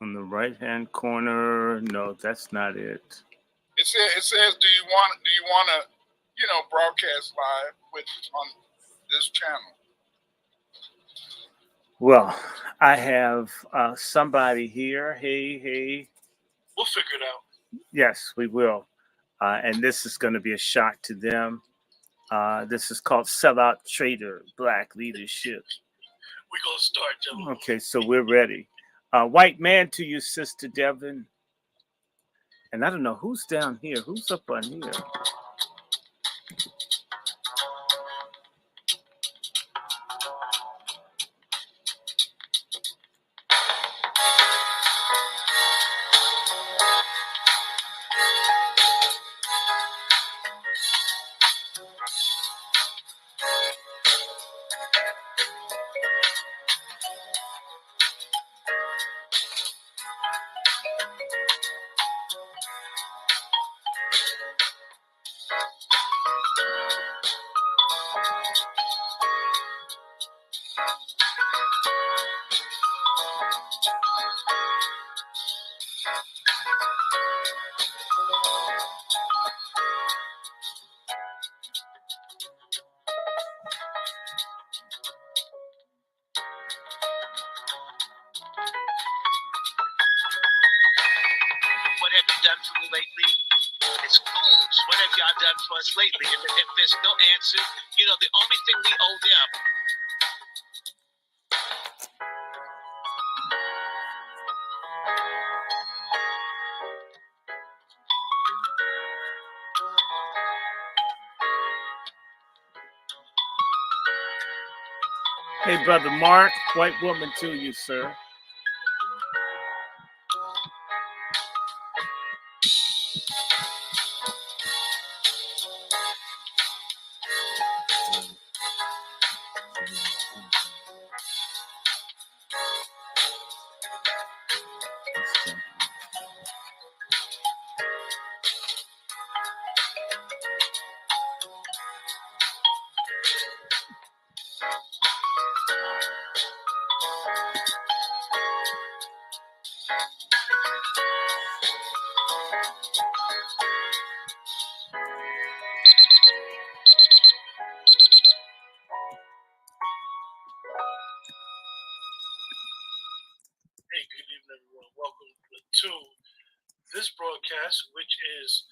On the right-hand corner. No, that's not it. It says, do you want to, broadcast live with on this channel? Well, I have somebody here. Hey. We'll figure it out. Yes, we will. And this is going to be a shock to them. This is called Sellout, Traitors, Black Leadership. We're going to start, gentlemen. Okay, so we're ready. White man to you, Sister Devin. And I don't know who's down here. Who's up on here? What have you done for me lately? It's fools. What have y'all done for us lately? If there's no answer, the only thing we owe them. Hey, Brother Mark, white woman to you, sir. Hey, good evening, everyone. Welcome to this broadcast, which is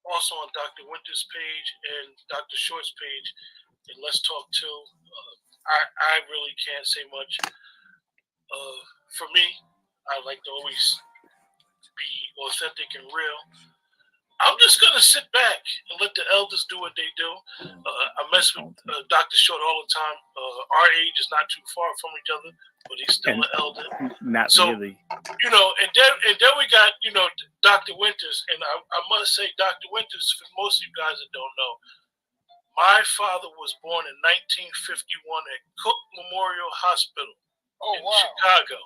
also on Dr. Winter's page and Dr. Short's page. And Let's Talk Too. I really can't say much. For me, I like to always be authentic and real. I'm just going to sit back and let the elders do what they do. I mess with Dr. Short all the time. Our age is not too far from each other, but he's still an elder. Not really. And then we got, Dr. Winters. And I must say, Dr. Winters, for most of you guys that don't know, my father was born in 1951 at Cook Memorial Hospital in Chicago.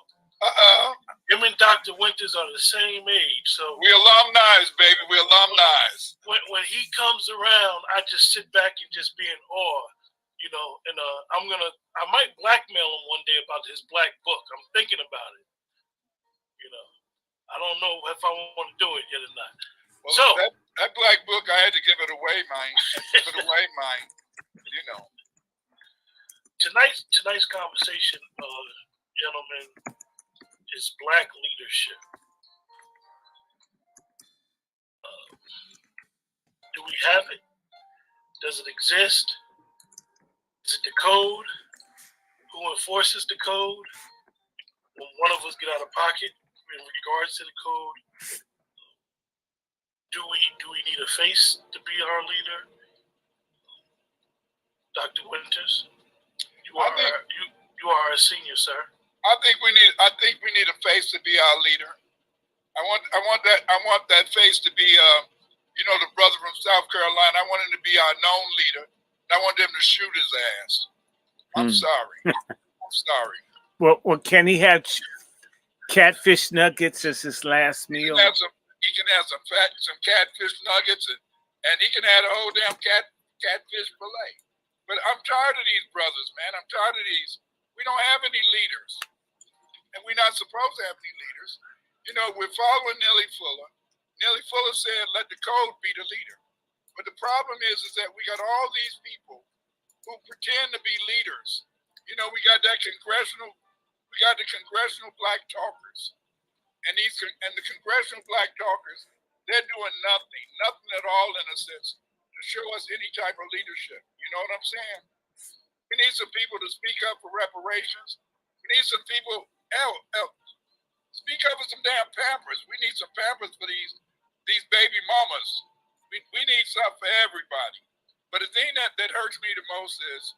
Him and Dr. Winters are the same age, so we alumni, baby. We alumni. When he comes around, I just sit back and just be in awe, And I might blackmail him one day about his black book. I'm thinking about it. I don't know if I want to do it yet or not. Well, so that black book, I had to give it away, man. Tonight's conversation, gentlemen, is black leadership. Do we have it? Does it exist? Is it the code? Who enforces the code? When one of us get out of pocket in regards to the code, do we need a face to be our leader? Dr. Winters, you are a senior, sir. I think we need a face to be our leader. I want that face to be the brother from South Carolina. I want him to be our known leader. I want them to shoot his ass. I'm sorry. I'm sorry. Well, can he have catfish nuggets as his last meal? He can have some catfish nuggets, and he can have a whole damn catfish fillet. But I'm tired of these brothers, man. I'm tired of these. We don't have any leaders. and we're not supposed to have any leaders. You know, we're following Nellie Fuller. Nellie Fuller said, let the code be the leader. But the problem is that we got all these people who pretend to be leaders. You know, we got the congressional black talkers. And the congressional black talkers, they're doing nothing at all in a sense to show us any type of leadership. You know what I'm saying? We need some people to speak up for reparations. We need some people, speak up for some damn Pampers. We need some Pampers for these baby mamas. We need stuff for everybody. But the thing that hurts me the most is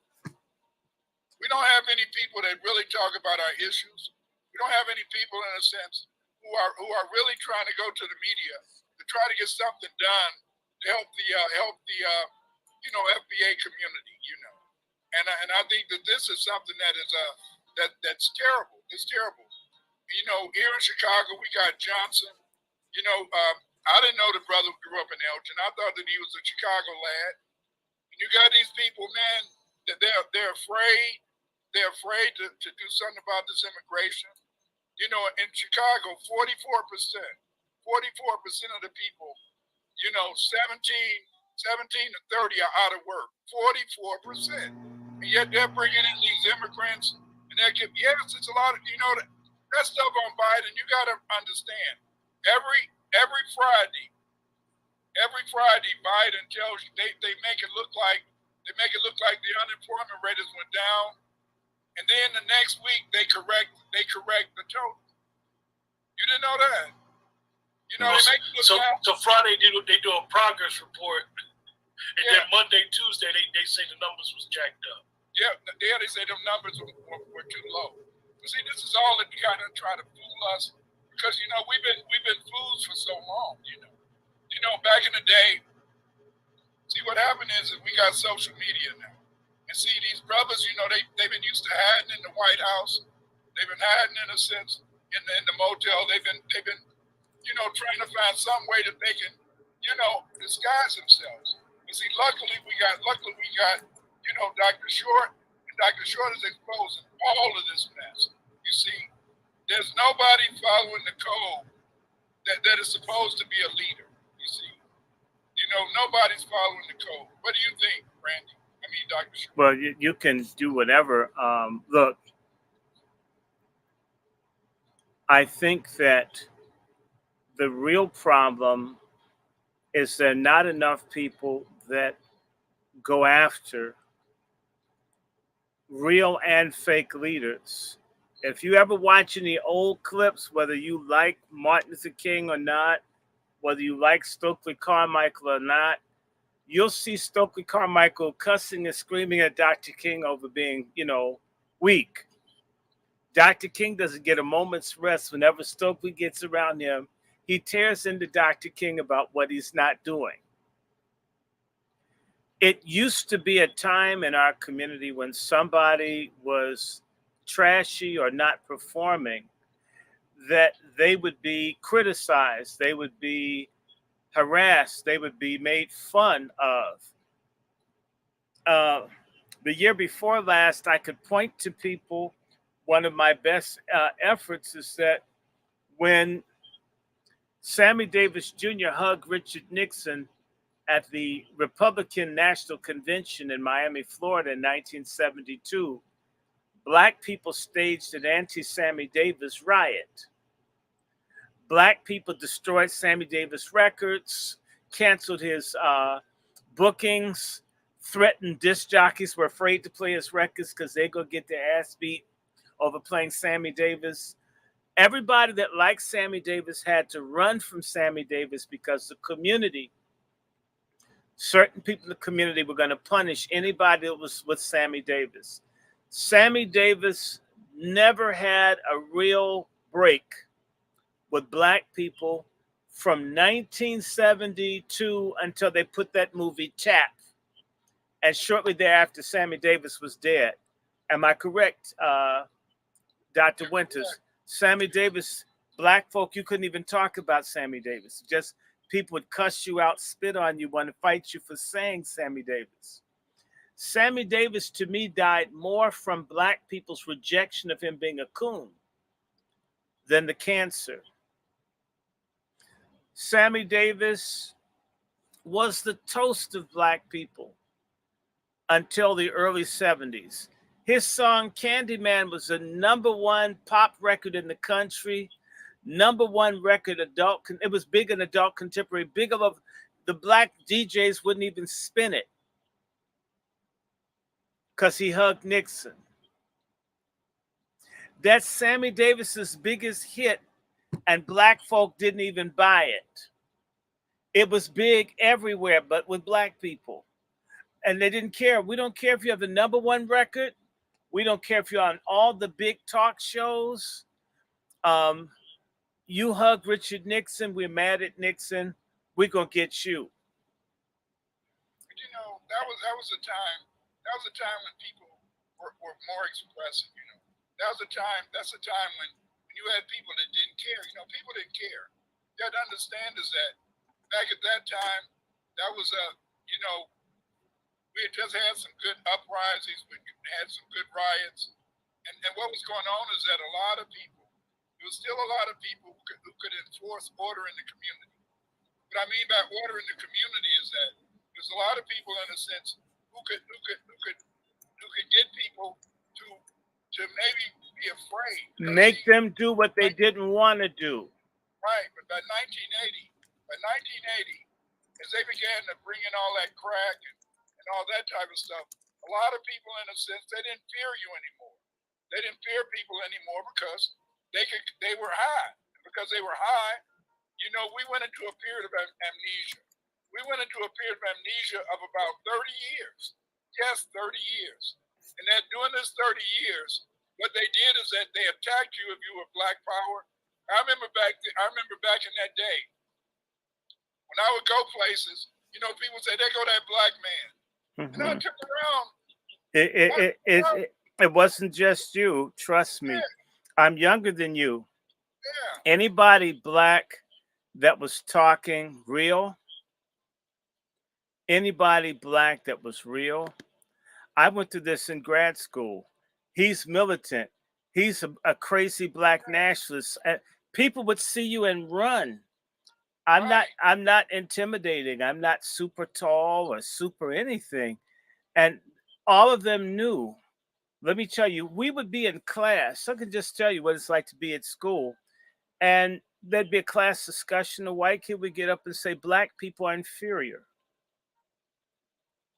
we don't have any people that really talk about our issues. We don't have any people, in a sense, who are really trying to go to the media to try to get something done to help the FBA community. You know, and I think that this is something that is that's terrible. It's terrible. You know, here in Chicago we got Johnson. You know, I didn't know the brother grew up in Elgin. I thought that he was a Chicago lad. And you got these people, man, that they're afraid. They're afraid to do something about this immigration. You know, in Chicago, 44% of the people, you know, 17 to 30 are out of work. 44%. And yet they're bringing in these immigrants. And yes, it's a lot of, you know, that stuff on Biden, you got to understand. Every Friday, Biden tells you they make it look like the unemployment rate has went down, and then the next week they correct the total. You didn't know that? You know, they make it look so Friday they do a progress report, and then Monday, Tuesday they say the numbers was jacked up. Yeah, they say the numbers were too low. But see, this is all that you kind of try to fool us. Because, you know, we've been fools for so long, you know. You know, back in the day, see what happened is that we got social media now. And see, these brothers, you know, they've been used to hiding in the White House. They've been hiding, in a sense, in the motel. They've been, you know, trying to find some way that they can, you know, disguise themselves. But see, luckily we got, you know, Dr. Short, and Dr. Short is exposing all of this mess. You see, there's nobody following the code that is supposed to be a leader, you see. You know, nobody's following the code. What do you think, Randy? I mean, Dr. Short. Well, you can do whatever. Look, I think that the real problem is there are not enough people that go after real and fake leaders. If you ever watch any old clips, whether you like Martin Luther King or not, whether you like Stokely Carmichael or not, you'll see Stokely Carmichael cussing and screaming at Dr. King over being, you know, weak. Dr. King doesn't get a moment's rest. Whenever Stokely gets around him, he tears into Dr. King about what he's not doing. It used to be a time in our community when somebody was trashy or not performing, that they would be criticized, they would be harassed, they would be made fun of. The year before last, I could point to people. One of my best efforts is that when Sammy Davis Jr. hugged Richard Nixon at the Republican National Convention in Miami, Florida in 1972, Black people staged an anti-Sammy Davis riot. Black people destroyed Sammy Davis records, canceled his bookings, threatened disc jockeys were afraid to play his records because they go get their ass beat over playing Sammy Davis. Everybody that liked Sammy Davis had to run from Sammy Davis because the community, certain people in the community were going to punish anybody that was with Sammy Davis. Sammy Davis never had a real break with Black people from 1972 until they put that movie Tap. And shortly thereafter, Sammy Davis was dead. Am I correct, Dr. Winters? Sammy Davis, Black folk, you couldn't even talk about Sammy Davis. Just people would cuss you out, spit on you, want to fight you for saying Sammy Davis. Sammy Davis, to me, died more from Black people's rejection of him being a coon than the cancer. Sammy Davis was the toast of black people until the early 70s. His song Candyman was the #1 pop record in the country, #1 record adult. It was big in adult contemporary, big of the black DJs wouldn't even spin it because he hugged Nixon. That's Sammy Davis's biggest hit, and black folk didn't even buy it. It was big everywhere, but with black people. And they didn't care. We don't care if you have the #1 record. We don't care if you're on all the big talk shows. You hug Richard Nixon. We're mad at Nixon. We're going to get you. You know, that was a time. That was a time when people were more expressive. You know, that's a time when you had people that didn't care. You know, people didn't care. You got to understand is that back at that time, that was you know, we had just had some good uprisings. We had some good riots, and what was going on is that a lot of people. There was still a lot of people who could enforce order in the community. What I mean by order in the community is that there's a lot of people, in a sense, who could get people to maybe be afraid. Make them do what they didn't want to do. Right, but by 1980, as they began to bring in all that crack and all that type of stuff, a lot of people, in a sense, they didn't fear you anymore. They didn't fear people anymore because they were high. Because they were high, you know, we went into a period of amnesia. We went into a period of amnesia of about 30 years. Yes, 30 years. And that during this 30 years, what they did is that they attacked you if you were black power. I remember back in that day, when I would go places, you know, people say, there go that black man. Mm-hmm. And I took around. It wasn't just you, trust me. Yeah. I'm younger than you. Yeah. Anybody black that was talking real, anybody black that was real, I went through this in grad school. He's militant. He's a crazy black nationalist. People would see you and run. I'm not intimidating. I'm not super tall or super anything. And all of them knew. Let me tell you, we would be in class. I can just tell you what it's like to be at school. And there'd be a class discussion. A white kid would get up and say, black people are inferior.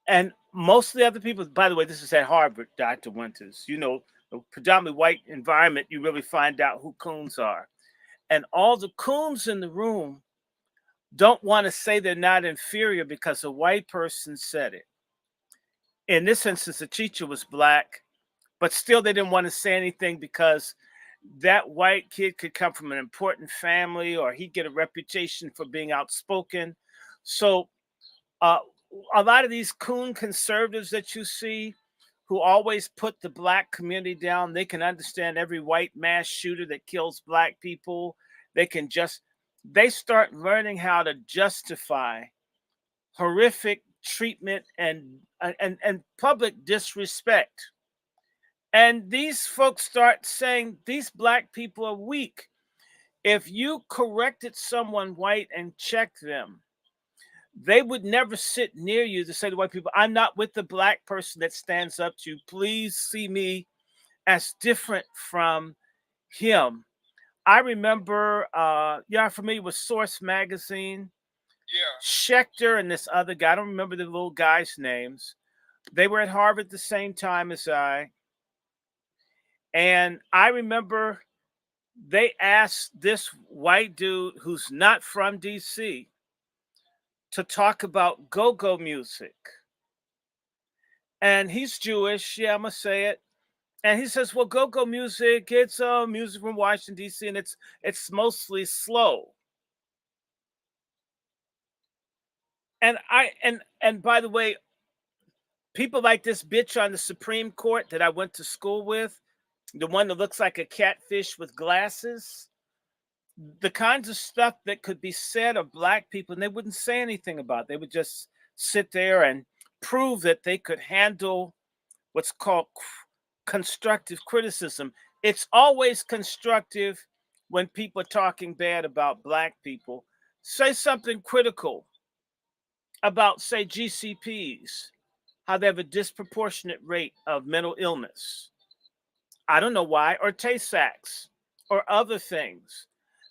And most of the other people, by the way, this is at Harvard, Dr. Winters. You know, a predominantly white environment, you really find out who coons are. And all the coons in the room don't want to say they're not inferior because a white person said it. In this instance, the teacher was black, but still they didn't want to say anything because that white kid could come from an important family or he'd get a reputation for being outspoken. So a lot of these coon conservatives that you see who always put the black community down, they can understand every white mass shooter that kills black people. They start learning how to justify horrific treatment and public disrespect. And these folks start saying these black people are weak. If you corrected someone white and checked them, they would never sit near you to say to white people, I'm not with the black person that stands up to you. Please see me as different from him. I remember, y'all familiar with Source magazine? Yeah. Schechter and this other guy, I don't remember the little guys' names. They were at Harvard the same time as I. And I remember they asked this white dude who's not from DC to talk about go-go music. And he's Jewish, yeah, I'm gonna say it. And he says, well, go-go music, it's music from Washington, D.C., and it's mostly slow. And and by the way, people like this bitch on the Supreme Court that I went to school with, the one that looks like a catfish with glasses, the kinds of stuff that could be said of black people, and they wouldn't say anything about it. They would just sit there and prove that they could handle what's called constructive criticism. It's always constructive when people are talking bad about black people, say something critical about, say, GCPs, how they have a disproportionate rate of mental illness. I don't know why, or Tay-Sachs, or other things.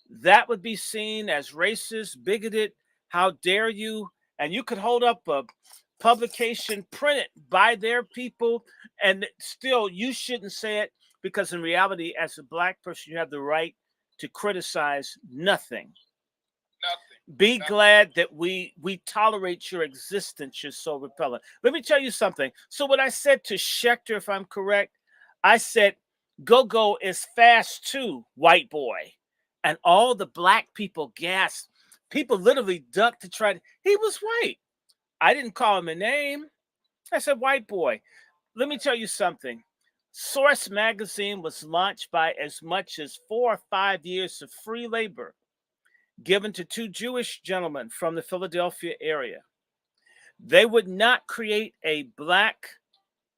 That would be seen as racist, bigoted. How dare you? And you could hold up a publication printed by their people, and still you shouldn't say it, because in reality, as a black person, you have the right to criticize nothing. Nothing. Be Nothing. glad that we tolerate your existence. You're so repellent. Let me tell you something. So what I said to Schechter, if I'm correct, I said, Go-Go is fast too, white boy. And all the black people gasped. People literally ducked to try to, he was white. I didn't call him a name. I said, white boy. Let me tell you something. Source magazine was launched by as much as 4 or 5 years of free labor given to 2 Jewish gentlemen from the Philadelphia area. They would not create a black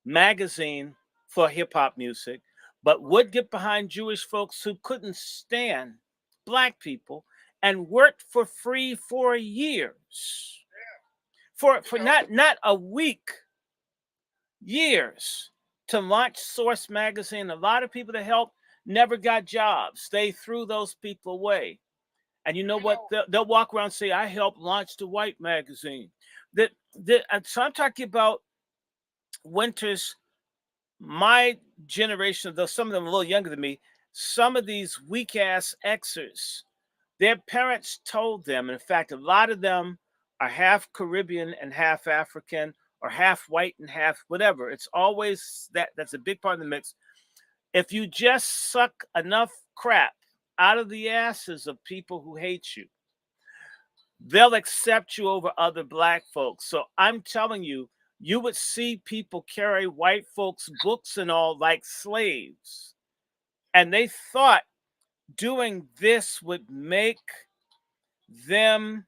magazine for hip hop music, but would get behind Jewish folks who couldn't stand black people, and worked for free for years. For not a week, years, to launch Source magazine. A lot of people that helped never got jobs. They threw those people away. And you know what? They'll walk around and say, I helped launch the white magazine. So I'm talking about Winters, my generation, though some of them are a little younger than me, some of these weak-ass Xers, their parents told them, in fact, a lot of them are half Caribbean and half African, or half white and half whatever. It's always that's a big part of the mix. If you just suck enough crap out of the asses of people who hate you, they'll accept you over other black folks. So I'm telling you, you would see people carry white folks' books and all like slaves. And they thought doing this would make them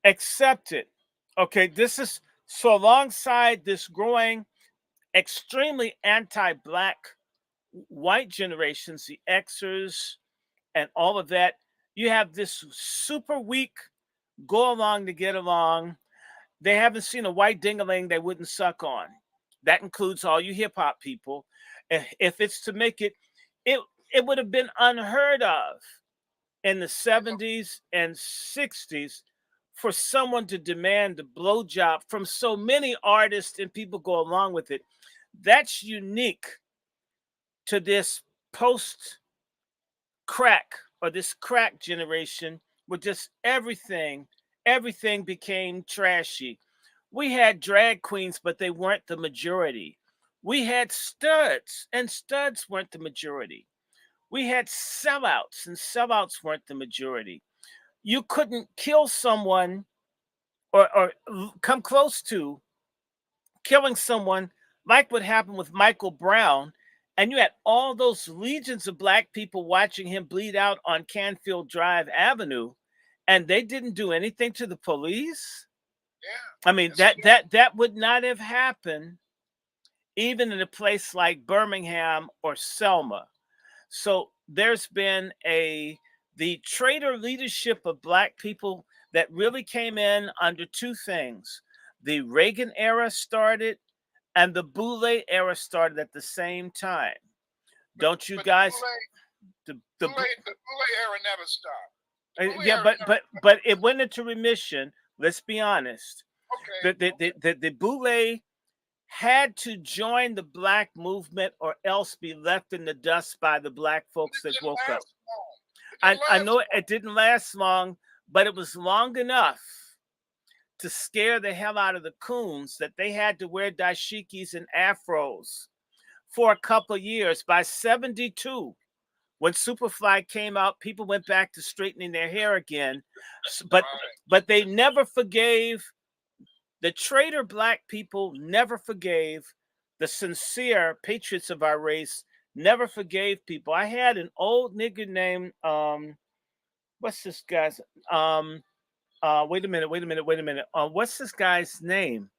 accept it. Okay, this is so alongside this growing, extremely anti-black white generations, the Xers and all of that, you have this super weak go along to get along. They haven't seen a white ding-a-ling they wouldn't suck on. That includes all you hip-hop people. If it's to make it, it would have been unheard of in the 70s and 60s for someone to demand a blowjob from so many artists, and people go along with it. That's unique to this post-crack, or this crack generation, where just everything became trashy. We had drag queens, but they weren't the majority. We had studs, and studs weren't the majority. We had sellouts, and sellouts weren't the majority. You couldn't kill someone, or come close to killing someone, like what happened with Michael Brown, and you had all those legions of black people watching him bleed out on Canfield Drive Avenue, and they didn't do anything to the police. Yeah. I mean, that would not have happened even in a place like Birmingham or Selma. So there's been the traitor leadership of black people that really came in under 2 things. The Reagan era started, and the Boule era started at the same time. Don't you guys? The Boule era never stopped. But it went into remission. Let's be honest. Okay. The Boule had to join the black movement, or else be left in the dust by the black folks that woke up. I know it didn't last long, but it was long enough to scare the hell out of the coons that they had to wear dashikis and afros for a couple of years. By 72, when Superfly came out, people went back to straightening their hair again. But they never forgave. The traitor black people never forgave. The sincere patriots of our race never forgave people. I had an old nigger named what's this guy's wait a minute. What's this guy's name?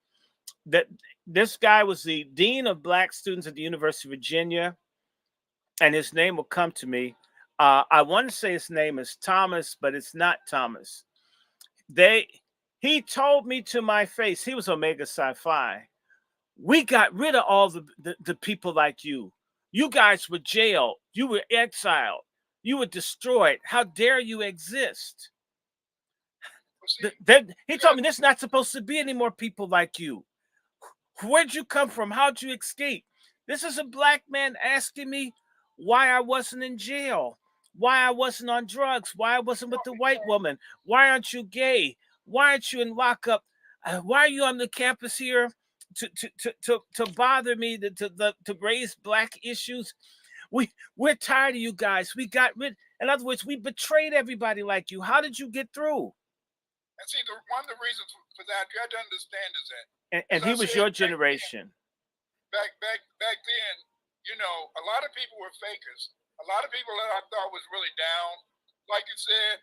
This guy was the dean of black students at the University of Virginia, and his name will come to me. I want to say his name is Thomas, but it's not Thomas. He told me to my face, he was Omega Sci-Fi. We got rid of all the people like you. You guys were jailed. You were exiled. You were destroyed. How dare you exist? He told me there's not supposed to be any more people like you. Where'd you come from? How'd you escape? This is a black man asking me why I wasn't in jail, why I wasn't on drugs, why I wasn't with the white woman. Why aren't you gay? Why aren't you in lockup? Why are you on the campus here to bother me, to raise black issues? We're tired of you guys. We got rid. In other words, we betrayed everybody like you. How did you get through? And see, one of the reasons for that, you have to understand is that. And he was your generation. Back then, you know, a lot of people were fakers. A lot of people that I thought was really down, like you said,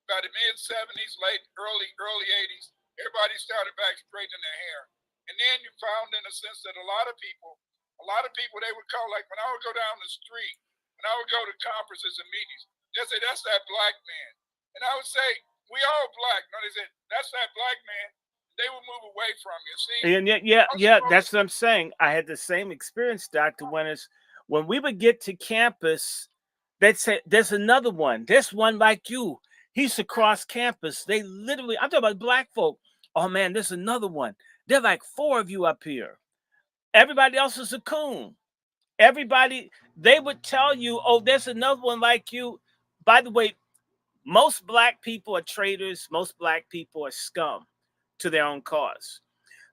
by the mid '70s, early '80s, everybody started back straightening their hair. And then you found, in a sense, that a lot of people, they would call, like when I would go down the street, when I would go to conferences and meetings, they'd say, "That's that black man," and I would say, "We all black." No, they said, "That's that black man." They would move away from you. See? And yeah, that's what I'm saying. I had the same experience, Dr. Winters. When we would get to campus, they'd say, "There's another one. There's one like you. He's across campus." They literally, I'm talking about black folk. "Oh man, there's another one. There are like 4 of you up here. Everybody else is a coon." Everybody, they would tell you, "Oh, there's another one like you." By the way, most black people are traitors. Most black people are scum to their own cause.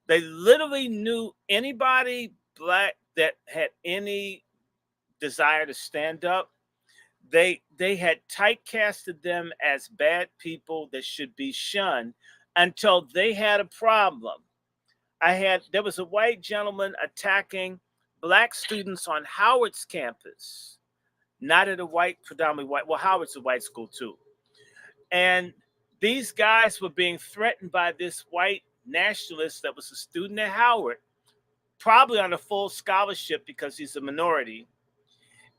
They literally knew anybody black that had any desire to stand up. They had typecasted them as bad people that should be shunned until they had a problem. There was a white gentleman attacking black students on Howard's campus, not at a predominantly white. Well, Howard's a white school too. And these guys were being threatened by this white nationalist that was a student at Howard, probably on a full scholarship because he's a minority.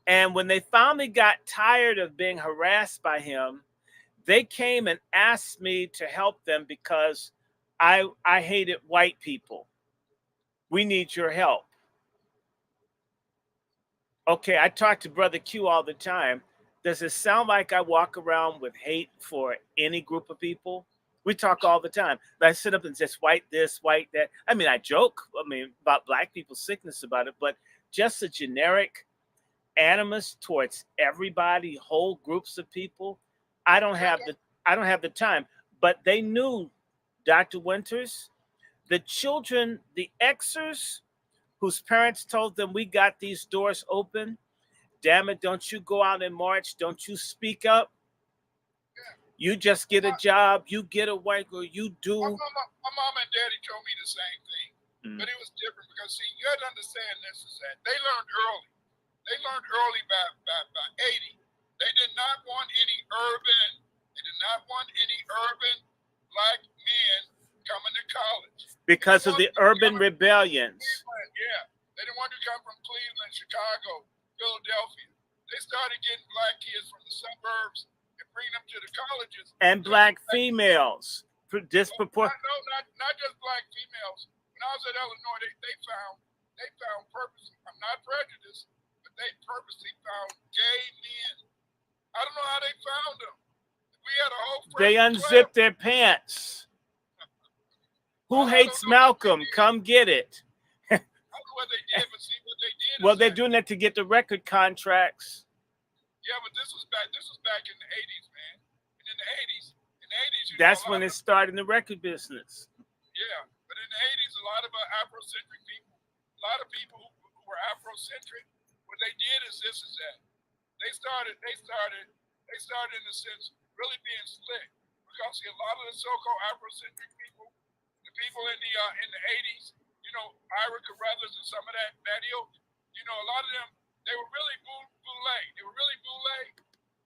And when they finally got tired of being harassed by him, they came and asked me to help them because I hated white people. We need your help. Okay, I talk to Brother Q all the time. Does it sound like I walk around with hate for any group of people? We talk all the time. I sit up and just white this, white that. I mean, I joke, about black people's sickness about it, but just a generic animus towards everybody, whole groups of people. I don't have the time. But they knew, Dr. Winters, the children, the Xers, whose parents told them, "We got these doors open. Damn it, don't you go out and march. Don't you speak up. You just get a job. You get a white girl. You do." My mom and daddy told me the same thing. But it was different because, see, you had to understand this is that they learned early. They learned early by 80. They did not want any urban black men coming to college. Because of the urban rebellions. Yeah. They didn't want to come from Cleveland, Chicago, Philadelphia. They started getting black kids from the suburbs and bringing them to the colleges. And black females. Not just black females. When I was at Illinois, they found purpose. I'm not prejudiced, but they purposely found gay men. I don't know how they found them. We had a whole. They unzipped their pants. Who hates Malcolm? Come get it. I don't know what they did, but see what they did. Well, they're doing that to get the record contracts. Yeah, but this was back in the 80s, man. And in the 80s, that's when it started in the record business. Yeah, but in the 80s, a lot of Afrocentric people, who were Afrocentric, what they did is that. They started in a sense really being slick. Because see, a lot of the so-called Afrocentric people, the people in the 80s, you know, Ira Carruthers and some of that ilk, you know, a lot of them, they were really boule. They were really boule,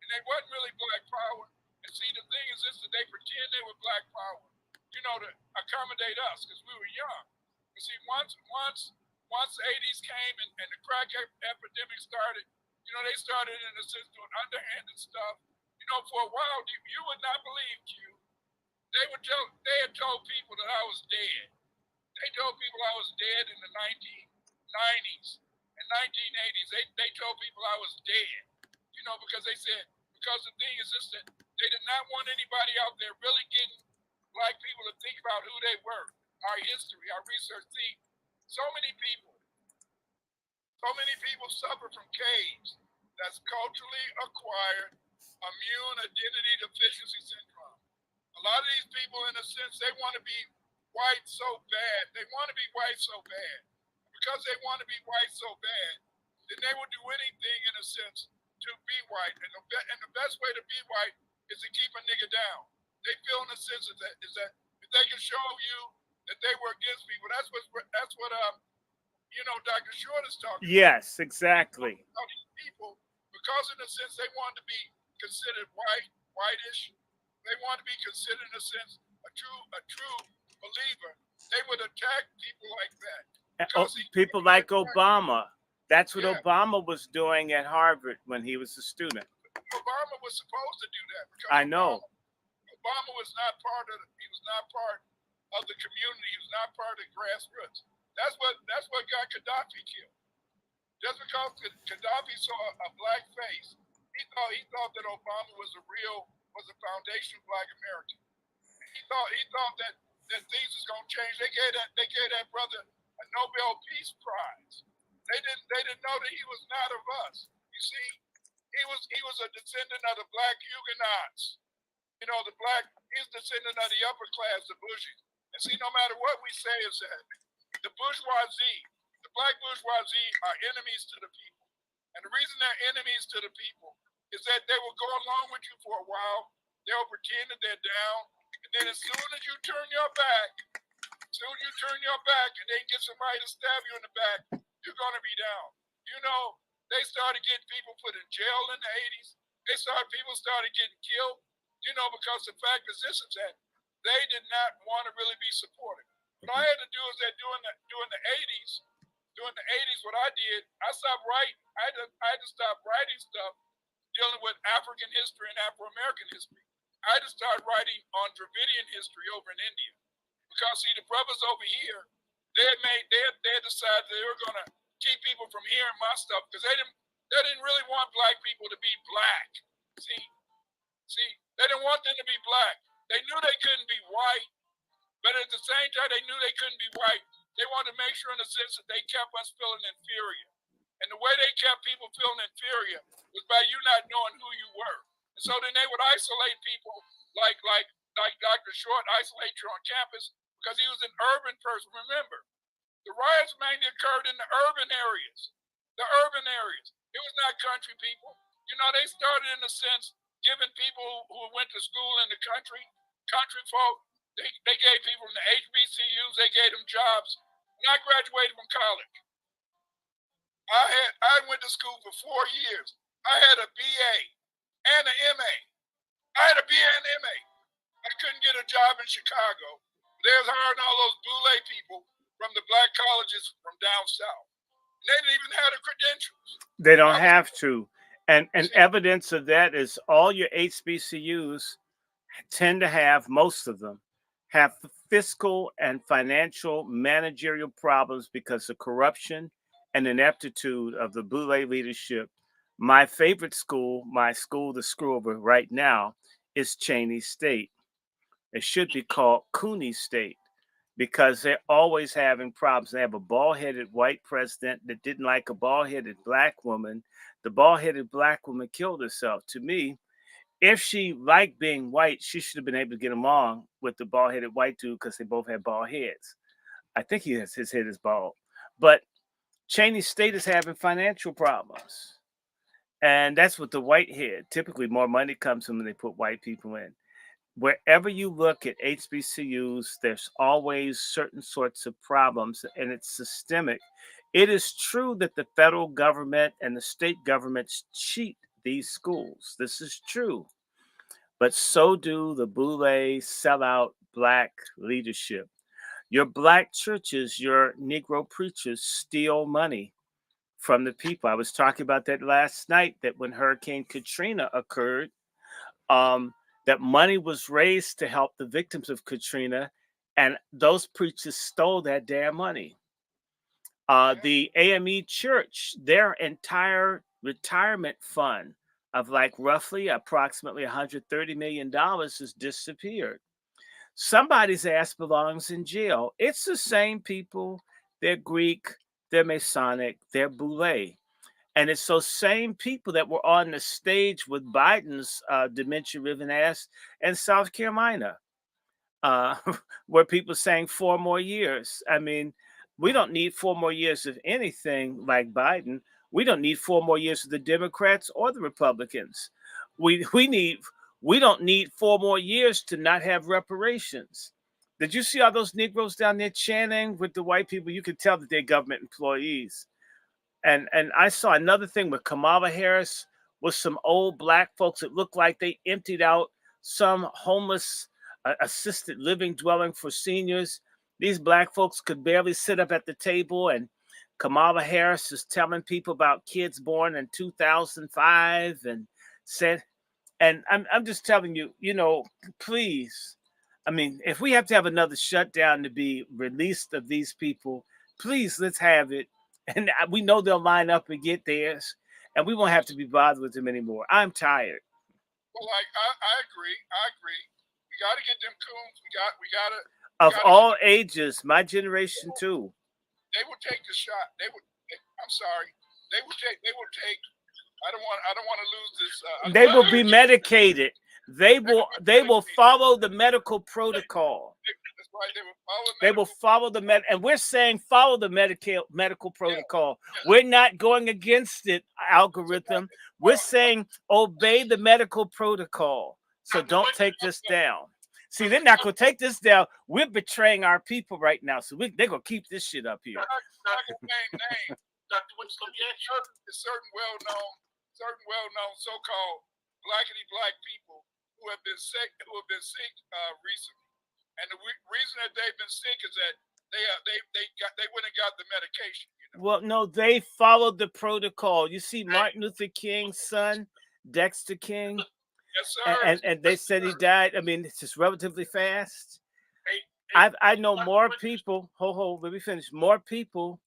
and they wasn't really black power. And see, the thing is this, that they pretend they were black power, you know, to accommodate us because we were young. You see, once the 80s came and the crack epidemic started, They started in a sense doing underhanded stuff. For a while, you would not believe, Q. They had told people that I was dead. They told people I was dead in the 1990s and 1980s. They told people I was dead, because they said, because the thing is this, that they did not want anybody out there really getting black people to think about who they were, our history, our research. See, so many people suffer from caves. That's culturally acquired immune identity deficiency syndrome. A lot of these people, in a sense, they want to be white so bad. They want to be white so bad. Because they want to be white so bad, then they will do anything, in a sense, to be white. And the best way to be white is to keep a nigga down. They feel, in a sense, is that if they can show you that they were against people, that's what Dr. Short is talking about. Yes, exactly. These people, because in a sense they want to be considered whitish, they want to be considered, in a sense, a true believer. They would attack people like that. People like Obama. That's what Obama was doing at Harvard when he was a student. Obama was supposed to do that. I know. Obama was not part of the community. He was not part of the grassroots. That's what got Gaddafi killed. Just because Gaddafi saw a black face, he thought that Obama was a foundation of Black American. He thought that things was gonna change. They gave that brother a Nobel Peace Prize. They didn't know that he was not of us. You see, he was a descendant of the black Huguenots. He's descendant of the upper class, the bourgeois. And see, no matter what we say is that the bourgeoisie, the black bourgeoisie, are enemies to the people. And the reason they're enemies to the people is that they will go along with you for a while. They'll pretend that they're down. And then as soon as you turn your back, and they get somebody to stab you in the back, you're going to be down. They started getting people put in jail in the 80s. People started getting killed, because the fact is this, is that they did not want to really be supported. What I had to do is that during the 80s, what I did, I stopped writing. I had to stop writing stuff dealing with African history and Afro-American history. I had to start writing on Dravidian history over in India. Because see, the brothers over here, they had decided they were gonna keep people from hearing my stuff because they didn't really want black people to be black. See, they didn't want them to be black. They knew they couldn't be white, but at the same time they knew they couldn't be white. They wanted to make sure, in a sense, that they kept us feeling inferior. And the way they kept people feeling inferior was by you not knowing who you were. And so then they would isolate people like Dr. Short, isolate you on campus because he was an urban person. Remember, the riots mainly occurred in the urban areas. It was not country people. They started, in a sense, giving people who went to school in the country folk, they gave people in the HBCUs, they gave them jobs. When I graduated from college, I went to school for 4 years. I had a BA and an MA. I had a BA and an MA. I couldn't get a job in Chicago. They was hiring all those boule people from the black colleges from down south. And they didn't even have the credentials. They don't have to. And evidence of that is all your HBCUs tend to have, most of them, have fiscal and financial managerial problems because of corruption and ineptitude of the boule leadership. My favorite school, the screw over right now, is Cheney State. It should be called Cooney State because they're always having problems. They have a bald-headed white president that didn't like a bald-headed black woman. The bald-headed black woman killed herself. To me, if she liked being white, she should have been able to get along with the bald-headed white dude because they both had bald heads. I think his head is bald. But Cheney State is having financial problems. And that's what the white head. Typically, more money comes from when they put white people in. Wherever you look at HBCUs, there's always certain sorts of problems, and it's systemic. It is true that the federal government and the state governments cheat these schools. This is true. But so do the boule, sellout, black leadership. Your black churches, your Negro preachers steal money from the people. I was talking about that last night, that when Hurricane Katrina occurred, that money was raised to help the victims of Katrina, and those preachers stole that damn money. The AME Church, their entire retirement fund of like roughly approximately $130 million has disappeared. Somebody's ass belongs in jail. It's the same people. They're Greek, they're Masonic, they're Boule. And it's those same people that were on the stage with Biden's dementia-ridden ass in South Carolina, uh, where people saying 4 more years. I mean, we don't need 4 more years of anything like Biden. We don't need 4 more years of the Democrats or the Republicans. We need we don't need 4 more years to not have reparations. Did you see all those Negroes down there chanting with the white people? You could tell that they're government employees. And I saw another thing with Kamala Harris with some old black folks. It looked like they emptied out some homeless assisted living dwelling for seniors. These black folks could barely sit up at the table, and Kamala Harris is telling people about kids born in 2005 and said, and I'm just telling you, please. I mean, if we have to have another shutdown to be released of these people, please, let's have it. And we know they'll line up and get theirs, and we won't have to be bothered with them anymore. I'm tired. Well, I agree. I agree. We got to get them coons. We got to. Of all ages, my generation too. They will take the shot. I'm sorry. They will take. I don't want to lose this. They will be medicated. They will follow the medical protocol. That's right. They will follow the and we're saying follow the medical protocol. We're not going against it, algorithm. We're saying obey the medical protocol. So don't take this down. See, they're not going to take this down. We're betraying our people right now. So they're going to keep this shit up here. I'm not going to name names. Dr. Winters, let me ask you. Certain well-known so-called black people who have been sick recently. And the reason that they've been sick is that they went and got the medication. Well, no, they followed the protocol. You see, Martin Luther King's son, Dexter King. Yes, sir. And they said he died. I mean, it's just relatively fast. I know more people. Let me finish. More people.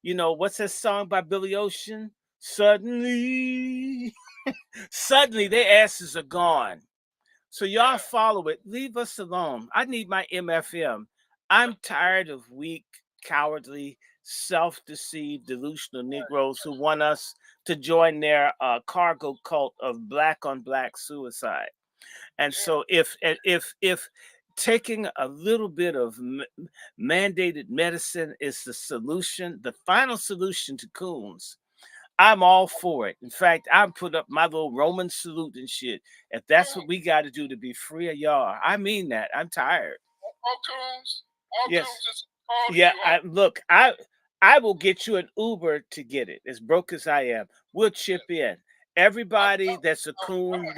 What's that song by Billy Ocean? Suddenly, suddenly their asses are gone. So y'all follow it. Leave us alone. I need my MFM. I'm tired of weak, cowardly, self-deceived, delusional Negroes who want us to join their cargo cult of black-on-black suicide. And so if taking a little bit of mandated medicine is the solution, the final solution to coons, I'm all for it. In fact, I put up my little Roman salute and shit. If that's what we got to do to be free of y'all, I mean that. I'm tired. All coons. Yes. Yeah. I will get you an Uber to get it. As broke as I am, we'll chip in. Everybody that's a coon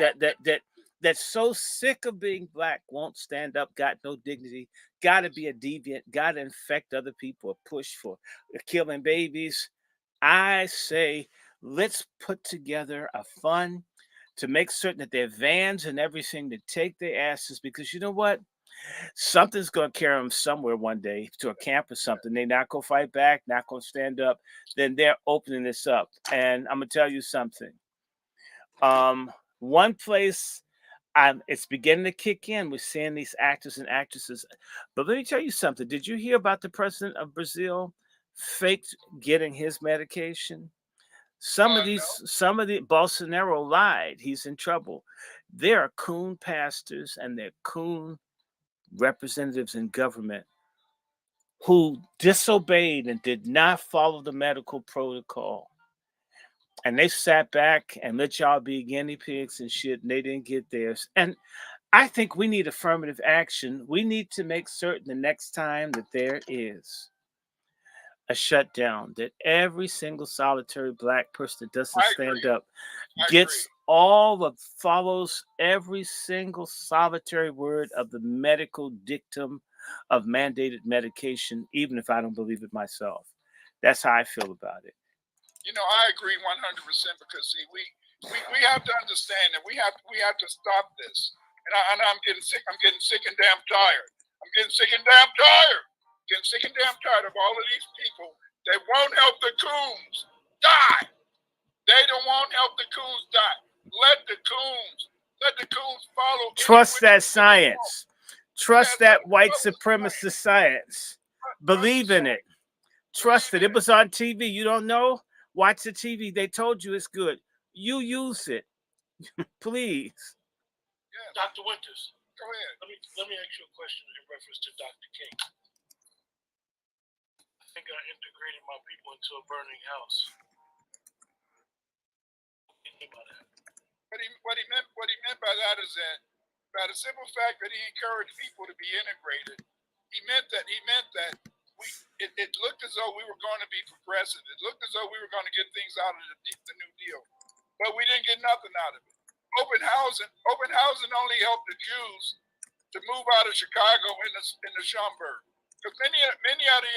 that's so sick of being black won't stand up, got no dignity, got to be a deviant, got to infect other people, or push for killing babies. I say, let's put together a fund to make certain that there are vans and everything to take their asses, because you know what? Something's going to carry them somewhere one day to a camp or something. They're not going to fight back, not going to stand up. Then they're opening this up. And I'm going to tell you something. One place it's beginning to kick in. We're seeing these actors and actresses. But let me tell you something. Did you hear about the president of Brazil faked getting his medication? Some of the Bolsonaro lied. He's in trouble. There are coon pastors and they're coon representatives in government who disobeyed and did not follow the medical protocol. And they sat back and let y'all be guinea pigs and shit, and they didn't get theirs. And I think we need affirmative action. We need to make certain the next time that there is a shutdown, that every single solitary black person that doesn't stand up gets follows every single solitary word of the medical dictum of mandated medication, even if I don't believe it myself. That's how I feel about it. I agree 100% because see, we have to understand that we have to stop this. And I'm getting sick. I'm getting sick and damn tired. I'm getting sick and damn tired. Getting sick and damn tired of all of these people that won't help the coons die. They don't want help the coons die. Let the coons follow. Trust that science. Trust that white supremacist science. Believe in it. Trust it. It was on TV. You don't know? Watch the TV. They told you it's good. You use it. Please. Yeah. Dr. Winters. Go ahead. Let me ask you a question in reference to Dr. King. I think I integrated my people into a burning house. What he meant by that is that by the simple fact that he encouraged people to be integrated, he meant that it looked as though we were going to be progressive. It looked as though we were going to get things out of the New Deal, but we didn't get nothing out of it. Open housing only helped the Jews to move out of Chicago in the Schomburg, because many of the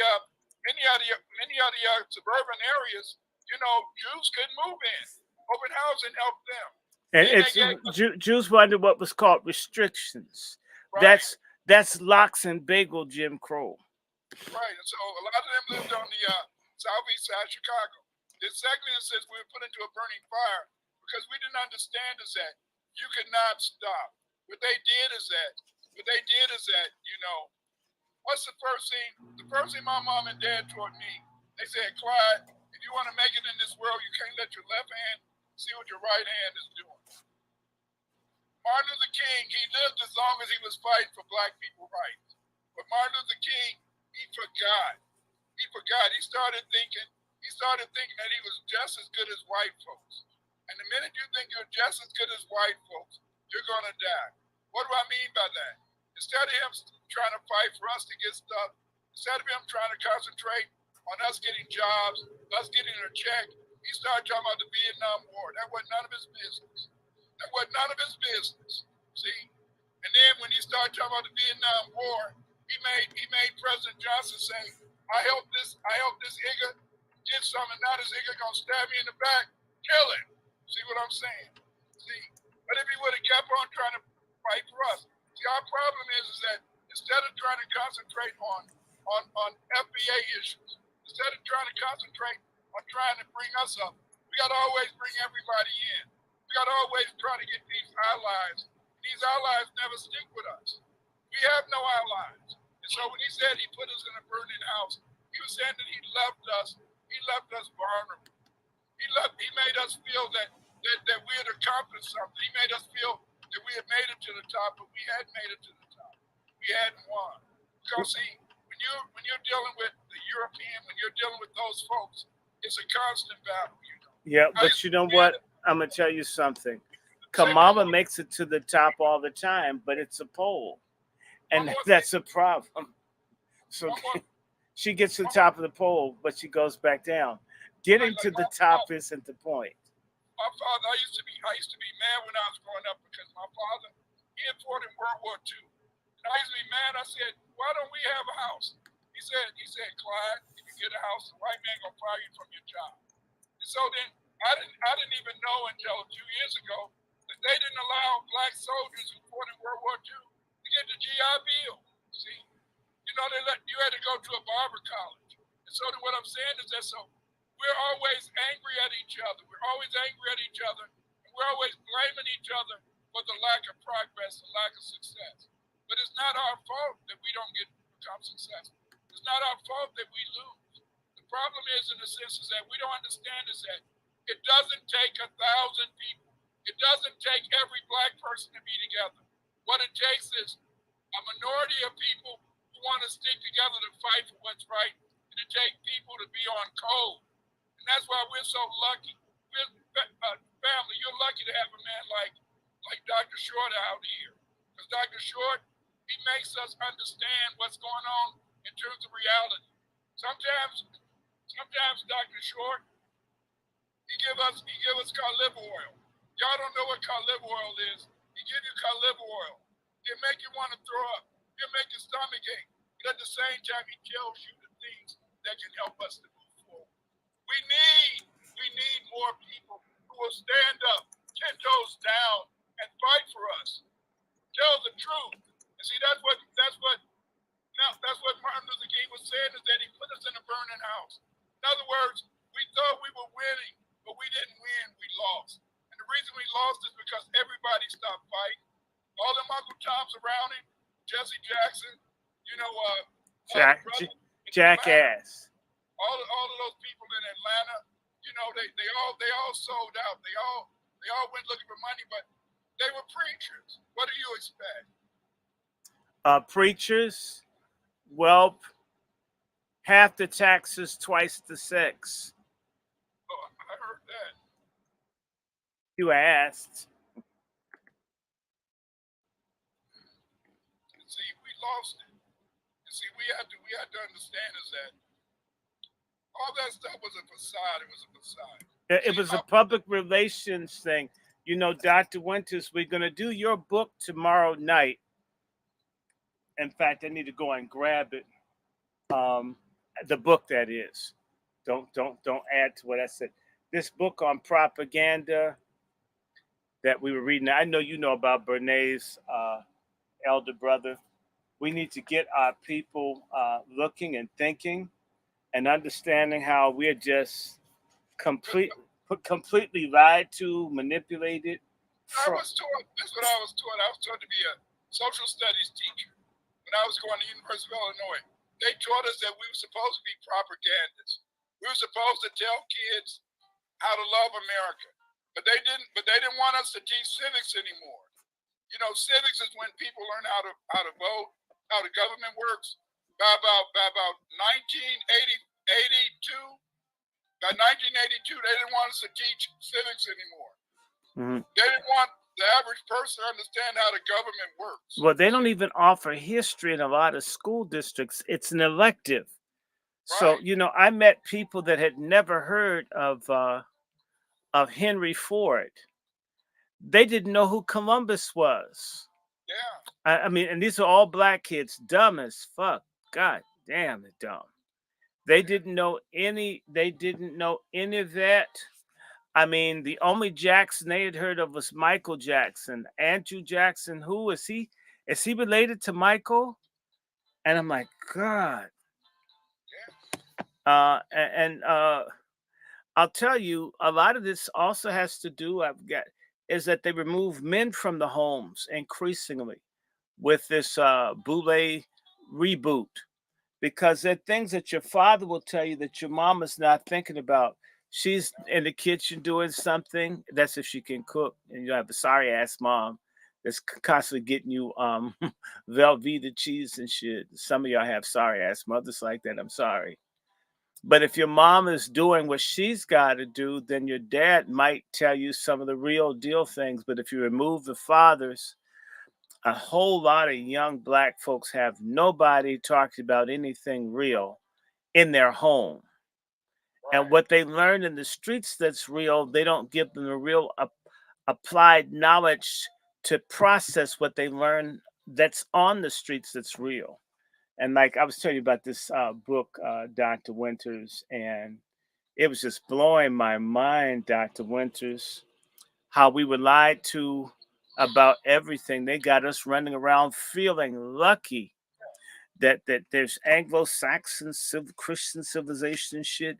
suburban areas, Jews couldn't move in. Open housing helped them. And Jews were under what was called restrictions. Right. That's locks and bagel Jim Crow. Right, and so a lot of them lived on the southeast side of Chicago. This second says we were put into a burning fire because we didn't understand is that you could not stop. What they did is that, what's the first thing? The first thing my mom and dad taught me, they said, Clyde, if you want to make it in this world, you can't let your left hand see what your right hand is doing. Martin Luther King, he lived as long as he was fighting for black people's rights. But Martin Luther King, he forgot. He started thinking that he was just as good as white folks. And the minute you think you're just as good as white folks, you're going to die. What do I mean by that? Instead of him trying to fight for us to get stuff, instead of him trying to concentrate on us getting jobs, us getting a check, he started talking about the Vietnam War. That wasn't none of his business. See? And then when he started talking about the Vietnam War, he made President Johnson say, I helped this nigga get something, now this nigga gonna stab me in the back, kill him. See what I'm saying? See? But if he would have kept on trying to fight for us, see, our problem is that instead of trying to concentrate on FBA issues, instead of trying to concentrate on trying to bring us up, we gotta always bring everybody in. We gotta always try to get these allies. These allies never stick with us. We have no allies. And so when he said he put us in a burning house, he was saying that he left us vulnerable. He made us feel that we had accomplished something. He made us feel that we had made it to the top, but we hadn't made it to the top. We hadn't won. Because see, when you're dealing with the European, when you're dealing with those folks, it's a constant battle, Yeah, but you know what? I'm gonna tell you something. Kamala makes it to the top all the time, but it's a poll. And that's a problem. So she gets to the top of the poll, but she goes back down. Getting to the top isn't the point. My father, I used to be mad when I was growing up because my father, he had fought in World War II. And I used to be mad. I said, why don't we have a house? He said, Clyde, if you get a house, the white man gonna fire you from your job. And so then I didn't even know until a few years ago that they didn't allow black soldiers who fought in World War II to get the GI Bill. See, you had to go to a barber college. And so what I'm saying is that we're always angry at each other. We're always angry at each other. And we're always blaming each other for the lack of progress, the lack of success. But it's not our fault that we don't become successful. It's not our fault that we lose. The problem is, in a sense, is that we don't understand is that it doesn't take 1,000 people. It doesn't take every black person to be together. What it takes is a minority of people who want to stick together to fight for what's right, and it takes people to be on code. And that's why we're so lucky. Family, you're lucky to have a man like Dr. Short out here. Because Dr. Short, he makes us understand what's going on in terms of reality. Sometimes Dr. Short, he give us cod liver oil. Y'all don't know what cod liver oil is. He give you cod liver oil. He'll make you want to throw up. He'll make your stomach ache. But at the same time, he tells you the things that can help us to move forward. We need We need more people who will stand up, 10 toes down, and fight for us. Tell the truth. And see, that's what Martin Luther King was saying, is that he put us in a burning house. In other words, we thought we were winning, but we didn't win. We lost. And the reason we lost is because everybody stopped fighting. All them Uncle Toms around him, Jesse Jackson, Jackass. All of those people in Atlanta, they all sold out. They all went looking for money, but they were preachers. What do you expect? Preachers, well, half the taxes, twice the sex. Oh, I heard that. You asked. See, we lost it. See, we had to understand is that all that stuff was a facade. It was a facade. It was a public relations thing. Dr. Winters, we're going to do your book tomorrow night. In fact, I need to go and grab it. The book, that is. Don't add to what I said. This book on propaganda that we were reading. I know you know about Bernays' elder brother. We need to get our people looking and thinking and understanding how we're just completely lied to, manipulated. That's what I was taught. I was taught to be a social studies teacher when I was going to the University of Illinois. They taught us that we were supposed to be propagandists. We were supposed to tell kids how to love America, but they didn't want us to teach civics anymore. Civics is when people learn how to vote, how the government works. By about 1982, by 1982, they didn't want us to teach civics anymore. Mm-hmm. They didn't want the average person to understand how the government works. Well, they don't even offer history in a lot of school districts. It's an elective. Right. So, I met people that had never heard of Henry Ford. They didn't know who Columbus was. Yeah. I mean, and these are all black kids, dumb as fuck. God damn, they're dumb. They didn't know any of that. I mean, the only Jackson they had heard of was Michael Jackson. Andrew Jackson, who is he? Is he related to Michael? And I'm like, God. I'll tell you, a lot of this also has to do, is that they remove men from the homes increasingly with this Boule reboot. Because there are things that your father will tell you that your mama's not thinking about. She's in the kitchen doing something. That's if she can cook. And you have a sorry ass mom that's constantly getting you Velveeta cheese and shit. Some of y'all have sorry ass mothers like that. I'm sorry. But if your mom is doing what she's got to do, then your dad might tell you some of the real deal things. But if you remove the fathers, a whole lot of young black folks have nobody talking about anything real in their home. Right. And what they learn in the streets that's real, they don't give them the real applied knowledge to process what they learn that's on the streets that's real. And like I was telling you about this book, Dr. Winters, and it was just blowing my mind, Dr. Winters, how we were lied to about everything. They got us running around feeling lucky that there's Anglo-Saxon Christian civilization shit,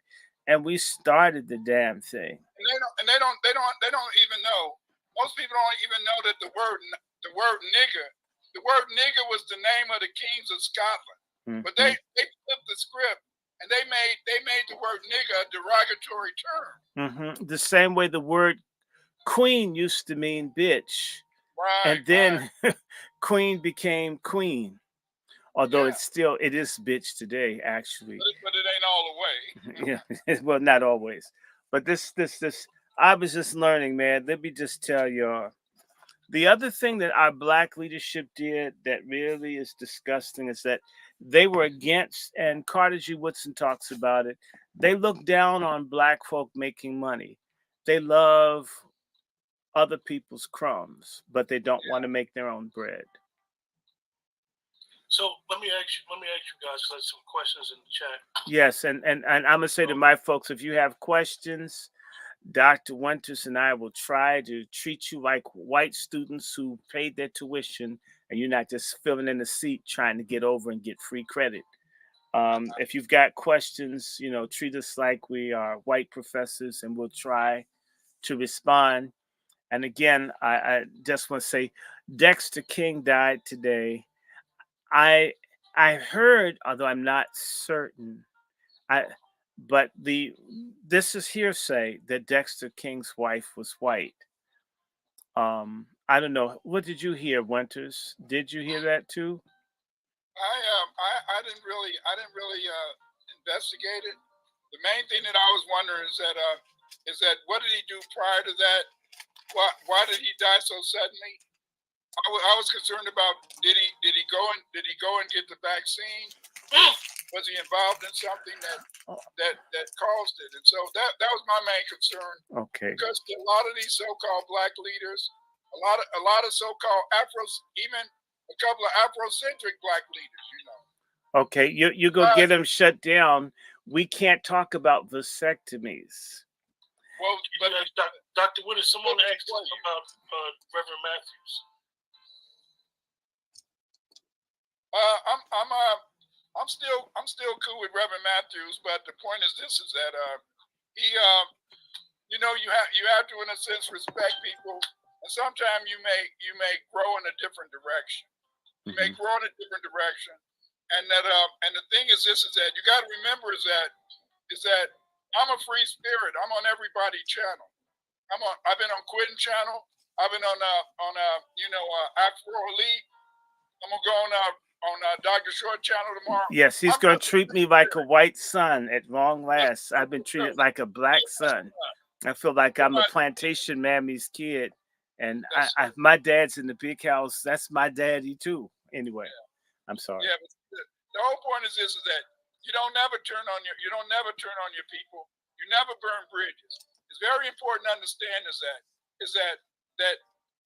and we started the damn thing. And they don't even know. Most people don't even know that the word nigger was the name of the kings of Scotland. Mm-hmm. But they flipped the script and they made the word nigger a derogatory term. Mm-hmm. The same way the word queen used to mean bitch. Right. And then queen became queen. Although it is bitch today, actually. But it ain't all the way. Yeah. Well, not always. But this I was just learning, man. Let me just tell you. The other thing that our black leadership did that really is disgusting is that they were against, and Carter G. Woodson talks about it, they look down on black folk making money. They love other people's crumbs, but they don't want to make their own bread. So let me ask you guys some questions in the chat. Yes, and I'm gonna say to my folks, if you have questions, Dr. Winters and I will try to treat you like white students who paid their tuition, and you're not just filling in the seat trying to get over and get free credit. If you've got questions, treat us like we are white professors, and we'll try to respond. And again, I just want to say, Dexter King died today. I I heard, although I'm not certain, I but this is hearsay that Dexter King's wife was white. I don't know. What did you hear, Winters? Did you hear that too? I didn't really investigate it. The main thing that I was wondering is that what did he do prior to that? Why did he die so suddenly? I was concerned about did he go and get the vaccine? Was he involved in something that caused it? And so that was my main concern. Okay. Because a lot of these so-called black leaders, a lot of so-called even a couple of Afrocentric black leaders. Okay, you go get him shut down. We can't talk about vasectomies. Well, but Dr. Winters, someone asked about Reverend Matthews. I'm still cool with Reverend Matthews, but the point is this: is that he, you have to, in a sense, respect people, and sometimes you may grow in a different direction. You may grow in a different direction, and the thing is this: is that you got to remember is that I'm a free spirit. I'm on everybody's channel. I've been on Quentin channel. I've been on Afro Elite. I'm gonna go on Dr. Short channel tomorrow. Yes, he's going to treat me like a white son at long last. I've been treated like a black son. I feel like I'm a plantation mammy's kid. And my dad's in the big house. That's my daddy too. Anyway, I'm sorry. Yeah, but the whole point is this: is that you don't never turn on your people. You never burn bridges. It's very important to understand is that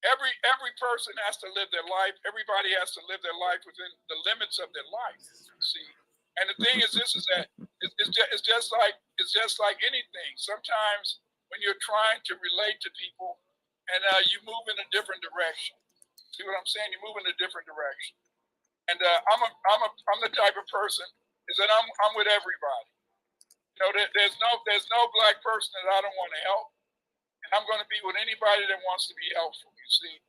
every person has to live their life. Everybody has to live their life within the limits of their life. See, and the thing is this: is that it's just like anything. Sometimes when you're trying to relate to people, and you move in a different direction. See what I'm saying? You move in a different direction. And I'm the type of person is that I'm with everybody. There's no black person that I don't want to help, and I'm going to be with anybody that wants to be helpful. You see,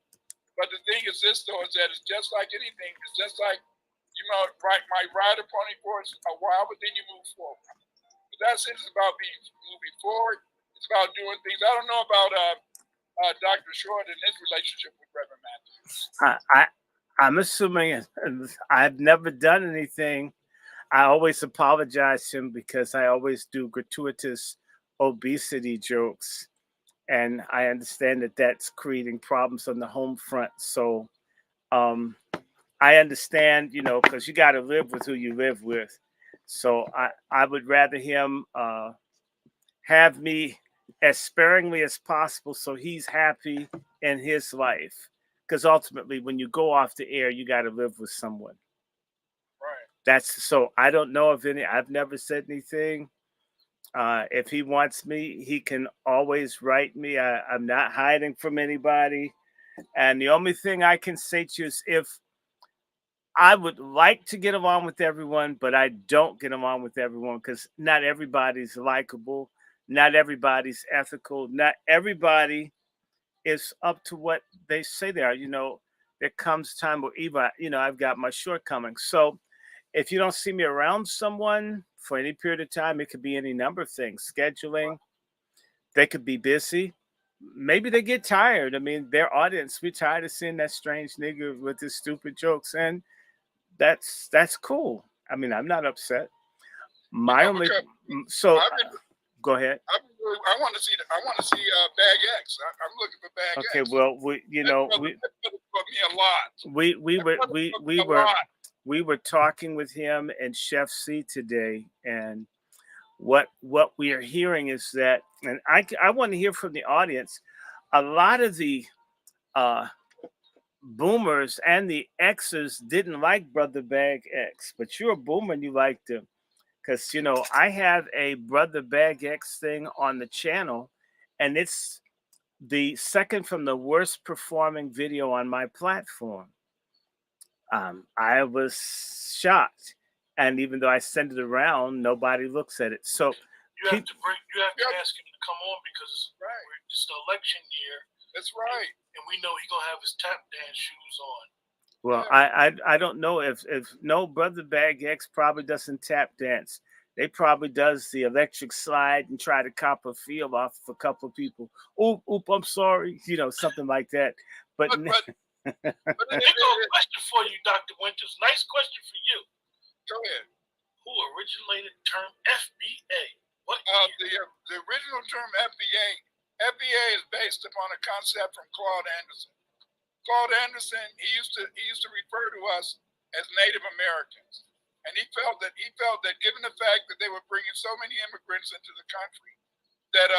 but the thing is this though is that it's just like anything. It's just like might ride a pony for a while, but then you move forward. But that's it. It's about moving forward. It's about doing things. I don't know about Dr. Short and his relationship with Reverend Matthews. I'm assuming I've never done anything. I always apologize to him because I always do gratuitous obesity jokes. And I understand that that's creating problems on the home front. So I understand, because you got to live with who you live with. So I would rather him have me as sparingly as possible so he's happy in his life. Because ultimately, when you go off the air, you got to live with someone. Right. So I don't know of any. I've never said anything. If he wants me, he can always write me. I'm not hiding from anybody. And the only thing I can say to you is if I would like to get along with everyone, but I don't get along with everyone because not everybody's likable. Not everybody's ethical. Not everybody is up to what they say they are. There comes time where even, I've got my shortcomings. So if you don't see me around someone for any period of time, it could be any number of things. Scheduling, they could be busy. Maybe they get tired. I mean, their audience, we're tired of seeing that strange nigga with his stupid jokes. And that's cool. I mean, I'm not upset. Go ahead. I want to see Bag X. I'm looking for Bag X. Okay, well, we were talking with him and Chef C today, and what we are hearing is that, and I want to hear from the audience. A lot of the boomers and the Xers didn't like Brother Bag X, but you're a boomer and you liked him. Because, I have a Brother Bag X thing on the channel, and it's the second from the worst performing video on my platform. I was shocked, and even though I send it around, nobody looks at it. So you have to ask him to come on because it's the election year. That's right. And we know he's gonna have his tap dance shoes on. Well, I don't know if no, Brother Bag X probably doesn't tap dance. They probably does the electric slide and try to cop a feel off of a couple of people. Oop, I'm sorry, something like that. But I got a question for you, Dr. Winters. Nice question for you. Go ahead. Who originated the term FBA? What? The original term FBA is based upon a concept from Claude Anderson. Claude Anderson, he used to refer to us as Native Americans, and he felt that given the fact that they were bringing so many immigrants into the country, that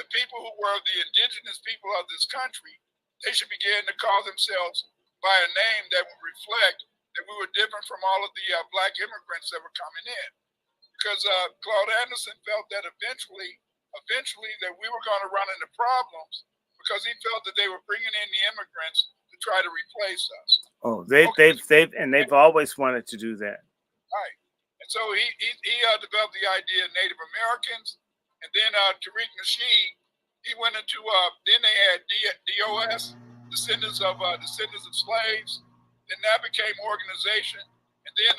the people who were the indigenous people of this country, they should begin to call themselves by a name that would reflect that we were different from all of the black immigrants that were coming in, because Claude Anderson felt that eventually that we were going to run into problems, because he felt that they were bringing in the immigrants to try to replace us. Oh, they've always wanted to do that. Right. And so he developed the idea of Native Americans, and then Tariq Nasheed, he went into then they had DOS, descendants of slaves. Then that became organization, and then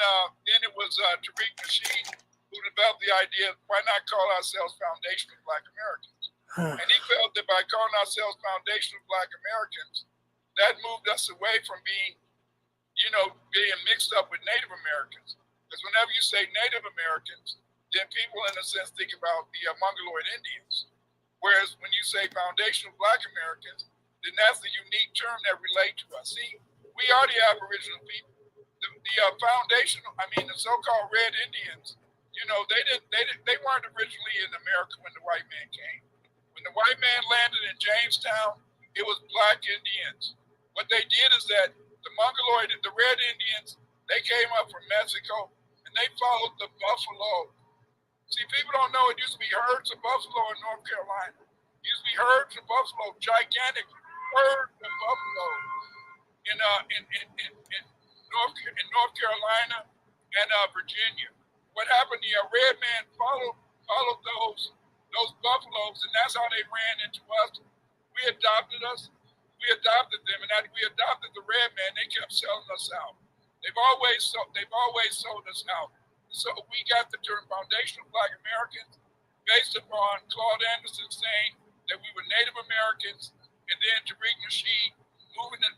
it was Tariq Nasheed who developed the idea of why not call ourselves Foundation of Black Americans. And he felt that by calling ourselves Foundation of Black Americans, that moved us away from being mixed up with Native Americans. Because whenever you say Native Americans, then people in a sense think about the Mongoloid Indians. Whereas when you say Foundation of Black Americans, then that's the unique term that relate to us. See, we are the Aboriginal people. The foundation, the so-called Red Indians, they weren't originally in America when the white man came. When the white man landed in Jamestown, it was Black Indians. What they did is that the Red Indians, they came up from Mexico and they followed the buffalo. See, people don't know it used to be herds of buffalo in North Carolina. It used to be herds of buffalo, gigantic herds of buffalo in North Carolina and Virginia. What happened? The red man followed those buffaloes, and that's how they ran into us. We adopted them, and we adopted the red man. They kept selling us out. They've always sold us out. So we got the term Foundation of Black Americans based upon Claude Anderson saying that we were Native Americans, and then Tariq Nasheed moving the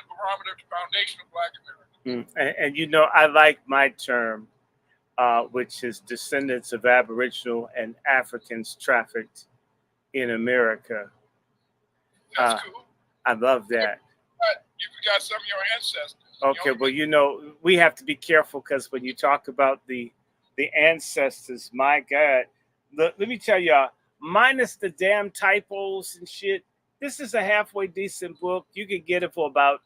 barometer to Foundation of Black Americans. And I like my term, which is descendants of Aboriginal and Africans trafficked in America. That's cool. I love that. You forgot some of your ancestors. Okay, well, we have to be careful, because when you talk about the ancestors, my God, let me tell y'all, minus the damn typos and shit, this is a halfway decent book. You can get it for about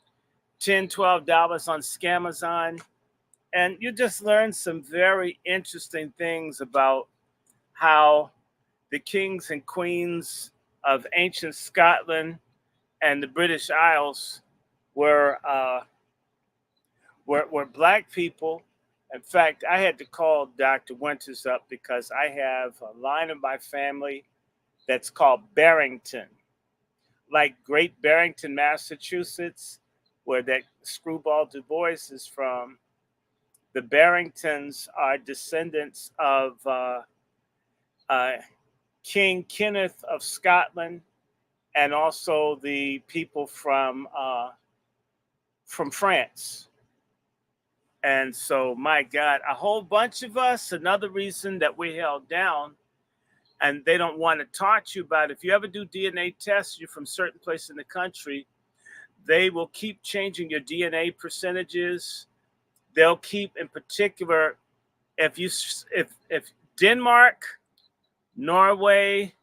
$10, $12 on Scamazon. And you just learn some very interesting things about how the kings and queens of ancient Scotland and the British Isles were Black people. In fact, I had to call Dr. Winters up because I have a line of my family that's called Barrington, like Great Barrington, Massachusetts, where that screwball Du Bois is from. The Barringtons are descendants of King Kenneth of Scotland, and also the people from France. And so, my God, a whole bunch of us, another reason that we held down, and they don't want to talk to you about it. If you ever do DNA tests, you're from certain place in the country, they will keep changing your DNA percentages. They'll keep, in particular, if Denmark, Norway,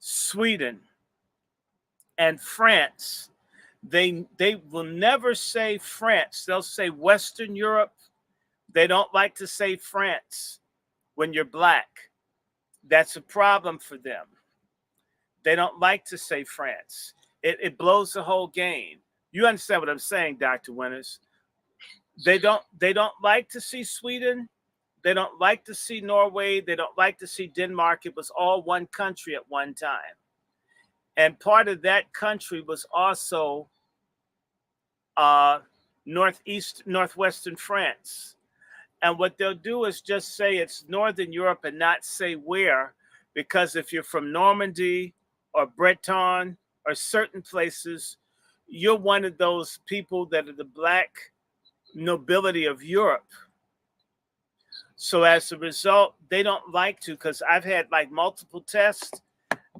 Sweden, and France, they will never say France. They'll say Western Europe. They don't like to say France when you're Black. That's a problem for them. They don't like to say France. It blows the whole game. You understand what I'm saying, Dr. Winters? They don't like to see Sweden. They don't like to see Norway. They don't like to see Denmark. It was all one country at one time. And part of that country was also northwestern France. And what they'll do is just say it's Northern Europe and not say where, because if you're from Normandy or Breton or certain places, you're one of those people that are the black nobility of Europe. So as a result, they don't like to, because I've had like multiple tests.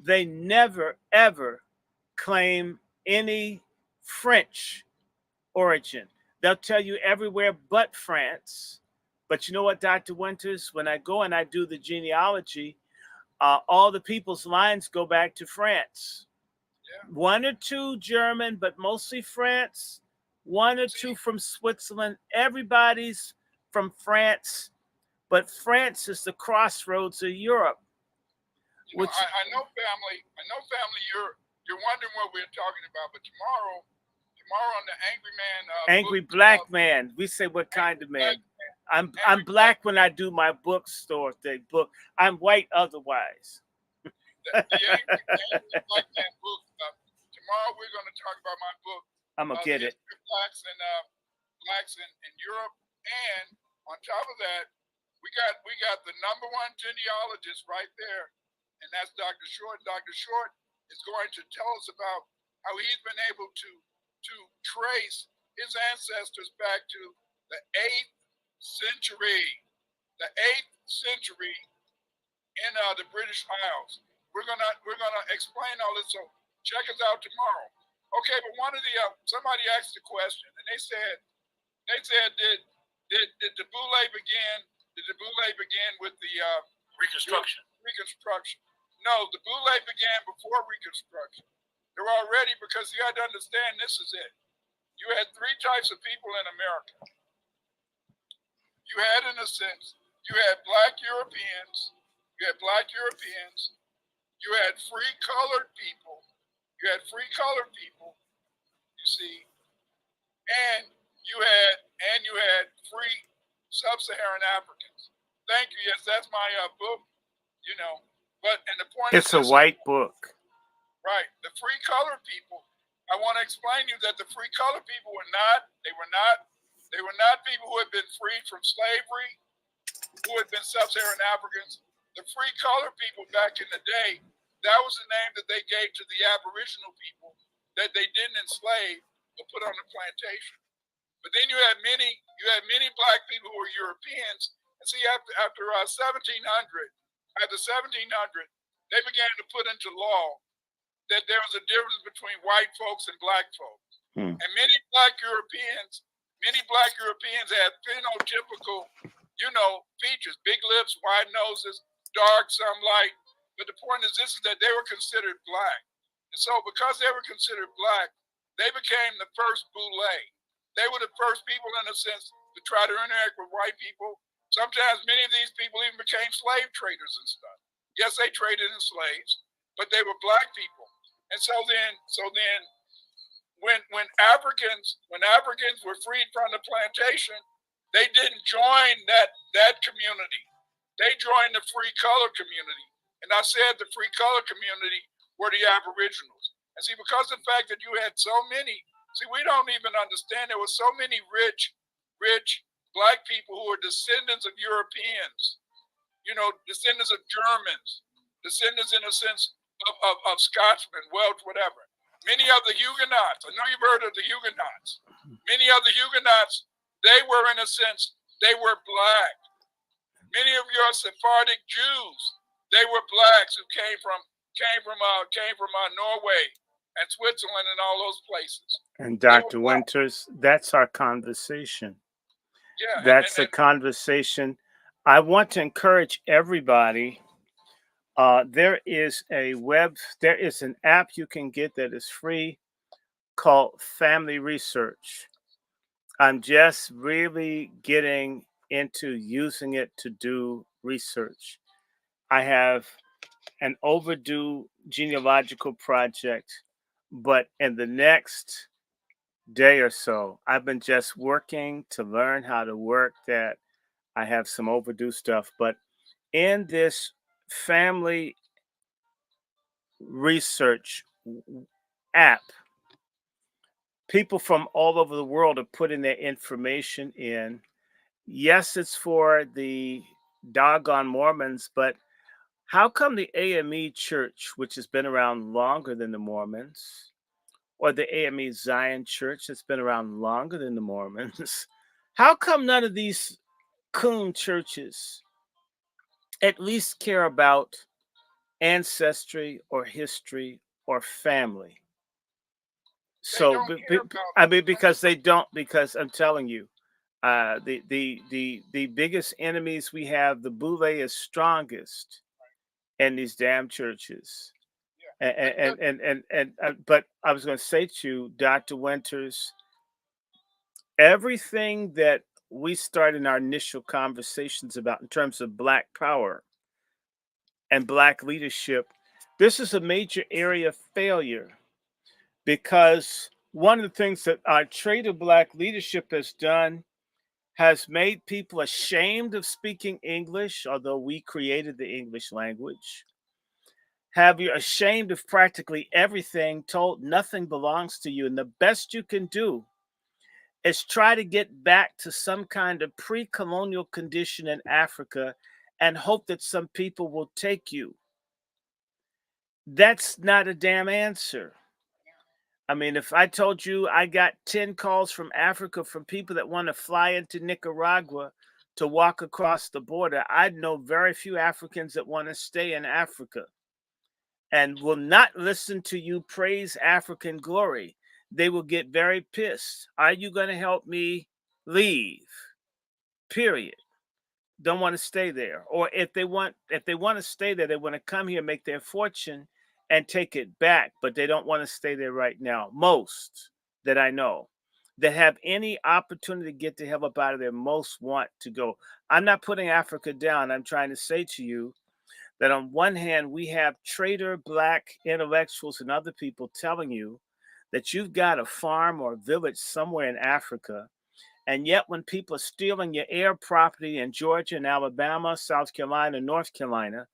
They never, ever claim any French origin. They'll tell you everywhere but France. But you know what, Dr. Winters? When I go and I do the genealogy, all the people's lines go back to France. Yeah. One or two German, but mostly France. One or two from Switzerland. Everybody's from France. But France is the crossroads of Europe. You know, I know family. You're wondering what we're talking about. But tomorrow on the Angry Man. Angry Black Man. We say what kind of man? I'm black when I do my bookstore thing. I'm white otherwise. The Angry Black Man book. Tomorrow we're going to talk about my book. I'm gonna get it. Blacks in Europe, and on top of that, we got the number one genealogist right there, and that's Dr. Short. Dr. Short is going to tell us about how he's been able to trace his ancestors back to the 8th century. The 8th century in the British Isles. We're gonna explain all this. So check us out tomorrow. Okay, but one of the somebody asked the question, and they said did the Boule begin? Did the Boule begin with the Reconstruction? Reconstruction. No, the Boule began before Reconstruction. They were already, because you had to understand, this is it. You had three types of people in America. You had, in a sense, you had black Europeans, you had free colored people, you see, and you had free sub-Saharan Africans. Thank you. Yes, that's my book, you know. But and the point it's a white book. Right. The free colored people. I want to explain to you that the free colored people were not people who had been freed from slavery, who had been sub-Saharan Africans. The free colored people back in the day, that was the name that they gave to the Aboriginal people that they didn't enslave or put on the plantation. But then you had many black people who were Europeans. And see, after 1700, they began to put into law that there was a difference between white folks and black folks. And many black Europeans had phenotypical, features, big lips, wide noses, dark, some light. But the point is this, is that they were considered black. And so because they were considered black, they became the first boule. They were the first people, in a sense, to try to interact with white people. Sometimes many of these people even became slave traders and stuff. Yes, they traded in slaves, but they were black people. And so then when Africans were freed from the plantation, they didn't join that community. They joined the free color community. And I said the free color community were the Aboriginals. And see, because of the fact that you had so many, we don't even understand there were so many rich black people who were descendants of Europeans, descendants of Germans, descendants in a sense of Scotchmen, Welsh, whatever. Many of the Huguenots, I know you've heard of the Huguenots. Many of the Huguenots, they were, in a sense, they were black. Many of your Sephardic Jews, they were blacks who came from Norway and Switzerland and all those places. And Dr. Winters, that's our conversation. Yeah, that's the conversation. I want to encourage everybody. There is an app you can get that is free called Family Research. I'm just really getting into using it to do research. I have an overdue genealogical project, but in the next day or so, I've been just working to learn how to work that. I have some overdue stuff, but in this family research app, people from all over the world are putting their information in. Yes, it's for the doggone Mormons, but how come the AME Church, which has been around longer than the Mormons, or the AME Zion Church that's been around longer than the Mormons, how come none of these coon churches at least care about ancestry or history or family? They So, don't care about I mean, because they don't. Because I'm telling you, the biggest enemies we have, the Boule is strongest in these damn churches. yeah. But I was going to say to you, Dr. Winters, everything that we start in our initial conversations about in terms of Black power and Black leadership, this is a major area of failure because one of the things that our traitor Black leadership has done has made people ashamed of speaking English, although we created the English language. Have you ashamed of practically everything, told nothing belongs to you, and the best you can do is try to get back to some kind of pre-colonial condition in Africa and hope that some people will take you. That's not a damn answer. I mean, if I told you I got 10 calls from Africa from people that want to fly into Nicaragua to walk across the border, I'd know very few Africans that want to stay in Africa and will not listen to you praise African glory. They will get very pissed. Are you going to help me leave? Period. Don't want to stay there. Or if they want to stay there, they want to come here, make their fortune and take it back, but they don't want to stay there right now. Most that I know that have any opportunity to get the hell up out of there, most want to go. I'm not putting Africa down. I'm trying to say to you that on one hand, we have traitor Black intellectuals and other people telling you that you've got a farm or a village somewhere in Africa. And yet, when people are stealing your air property in Georgia and Alabama, South Carolina, North Carolina,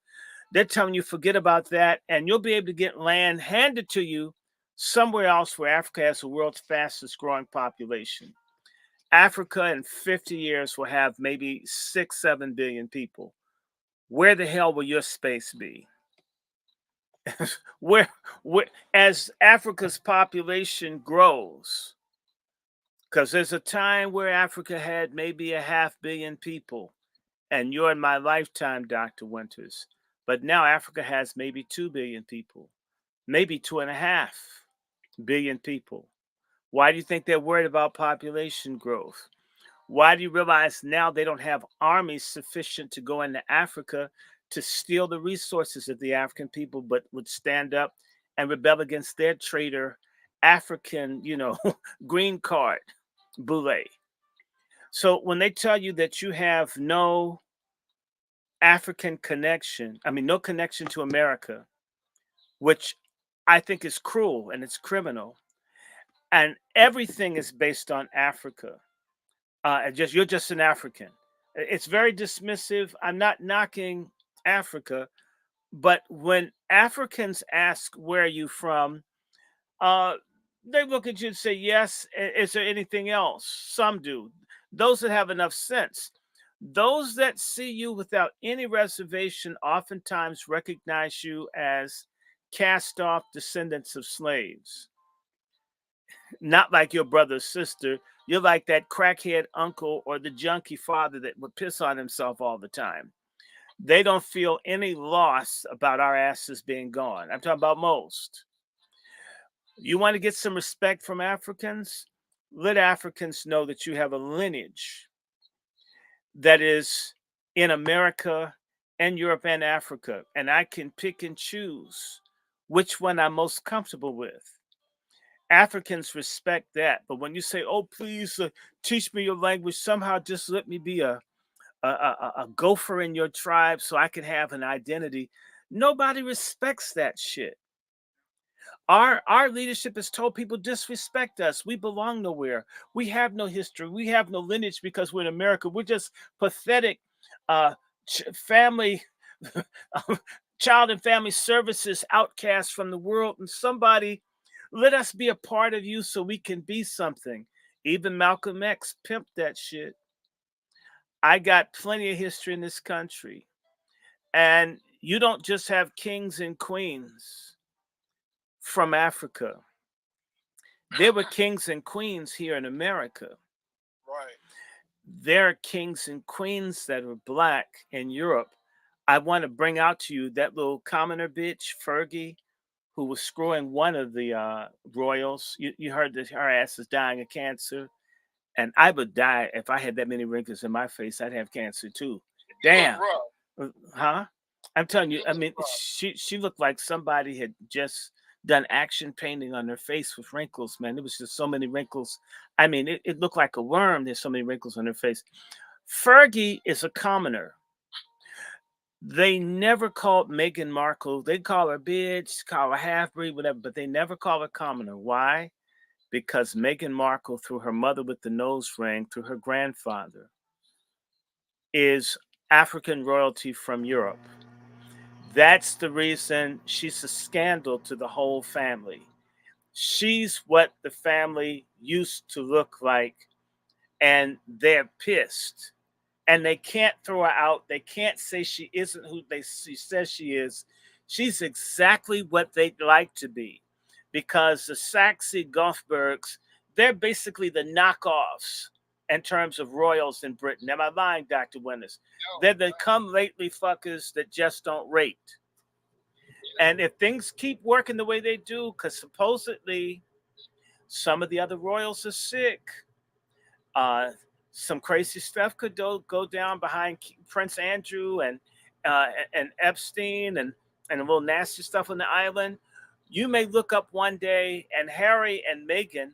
they're telling you forget about that, and you'll be able to get land handed to you somewhere else where Africa has the world's fastest growing population. Africa in 50 years will have maybe 6, 7 billion people. Where the hell will your space be? where, where, as Africa's population grows, because there's a time where Africa had maybe a 500 million people, and you're in my lifetime, Dr. Winters. But now Africa has maybe 2 billion people, maybe 2.5 billion people. Why do you think they're worried about population growth? Why do you realize now they don't have armies sufficient to go into Africa to steal the resources of the African people, but would stand up and rebel against their traitor African, green card boule? So when they tell you that you have no African connection, I mean, no connection to America, which I think is cruel and it's criminal, and everything is based on Africa. You're just an African. It's very dismissive. I'm not knocking Africa, but when Africans ask where are you from, uh, they look at you and say yes. Is there anything else? Some do. Those that have enough sense. Those that see you without any reservation oftentimes recognize you as cast off descendants of slaves. Not like your brother or sister. You're like that crackhead uncle or the junkie father that would piss on himself all the time. They don't feel any loss about our asses being gone. I'm talking about most. You want to get some respect from Africans? Let Africans know that you have a lineage that is in America and Europe and Africa. And I can pick and choose which one I'm most comfortable with. Africans respect that. But when you say, oh, please teach me your language, somehow just let me be a a gopher in your tribe so I could have an identity. Nobody respects that shit. Our leadership has told people disrespect us. We belong nowhere. We have no history. We have no lineage because we're in America. We're just pathetic uh, family, child and family services outcasts from the world. And somebody let us be a part of you so we can be something. Even Malcolm X pimped that shit. I got plenty of history in this country. And you don't just have kings and queens from Africa. There were kings and queens here in America. Right. There are kings and queens that were black in Europe. I want to bring out to you that little commoner bitch, Fergie, who was screwing one of the royals. You heard that her ass is dying of cancer. And I would die if I had that many wrinkles in my face. I'd have cancer too. Damn. Huh? I'm telling you, I mean, she looked like somebody had just done action painting on her face with wrinkles, man. There was just so many wrinkles. I mean, it looked like a worm. There's so many wrinkles on her face. Fergie is a commoner. They never called Meghan Markle. They call her bitch, call her half-breed, whatever, but they never call her commoner. Why? Because Meghan Markle, through her mother with the nose ring, through her grandfather, is African royalty from Europe. That's the reason she's a scandal to the whole family. She's what the family used to look like, and they're pissed. And they can't throw her out. They can't say she isn't who she says she is. She's exactly what they'd like to be. Because the Saxe Gothbergs, they're basically the knockoffs in terms of royals in Britain. Am I lying, Dr. Winters? They're the come lately fuckers that just don't rate. And if things keep working the way they do, because supposedly some of the other royals are sick, some crazy stuff could go down behind Prince Andrew and Epstein and a little nasty stuff on the island. You may look up one day and Harry and Meghan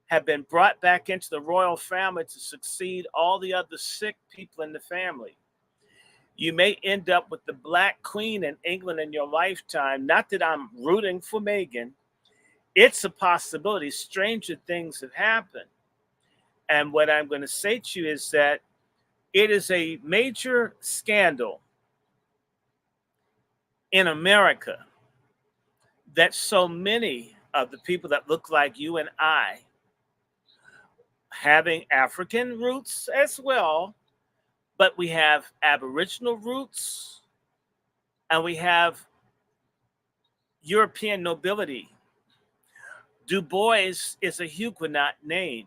have been brought back into the royal family to succeed all the other sick people in the family. You may end up with the Black Queen in England in your lifetime. Not that I'm rooting for Meghan. It's a possibility. Stranger things have happened. And what I'm going to say to you is that it is a major scandal in America that so many of the people that look like you and I, having African roots as well, but we have Aboriginal roots and we have European nobility. Du Bois is a Huguenot name.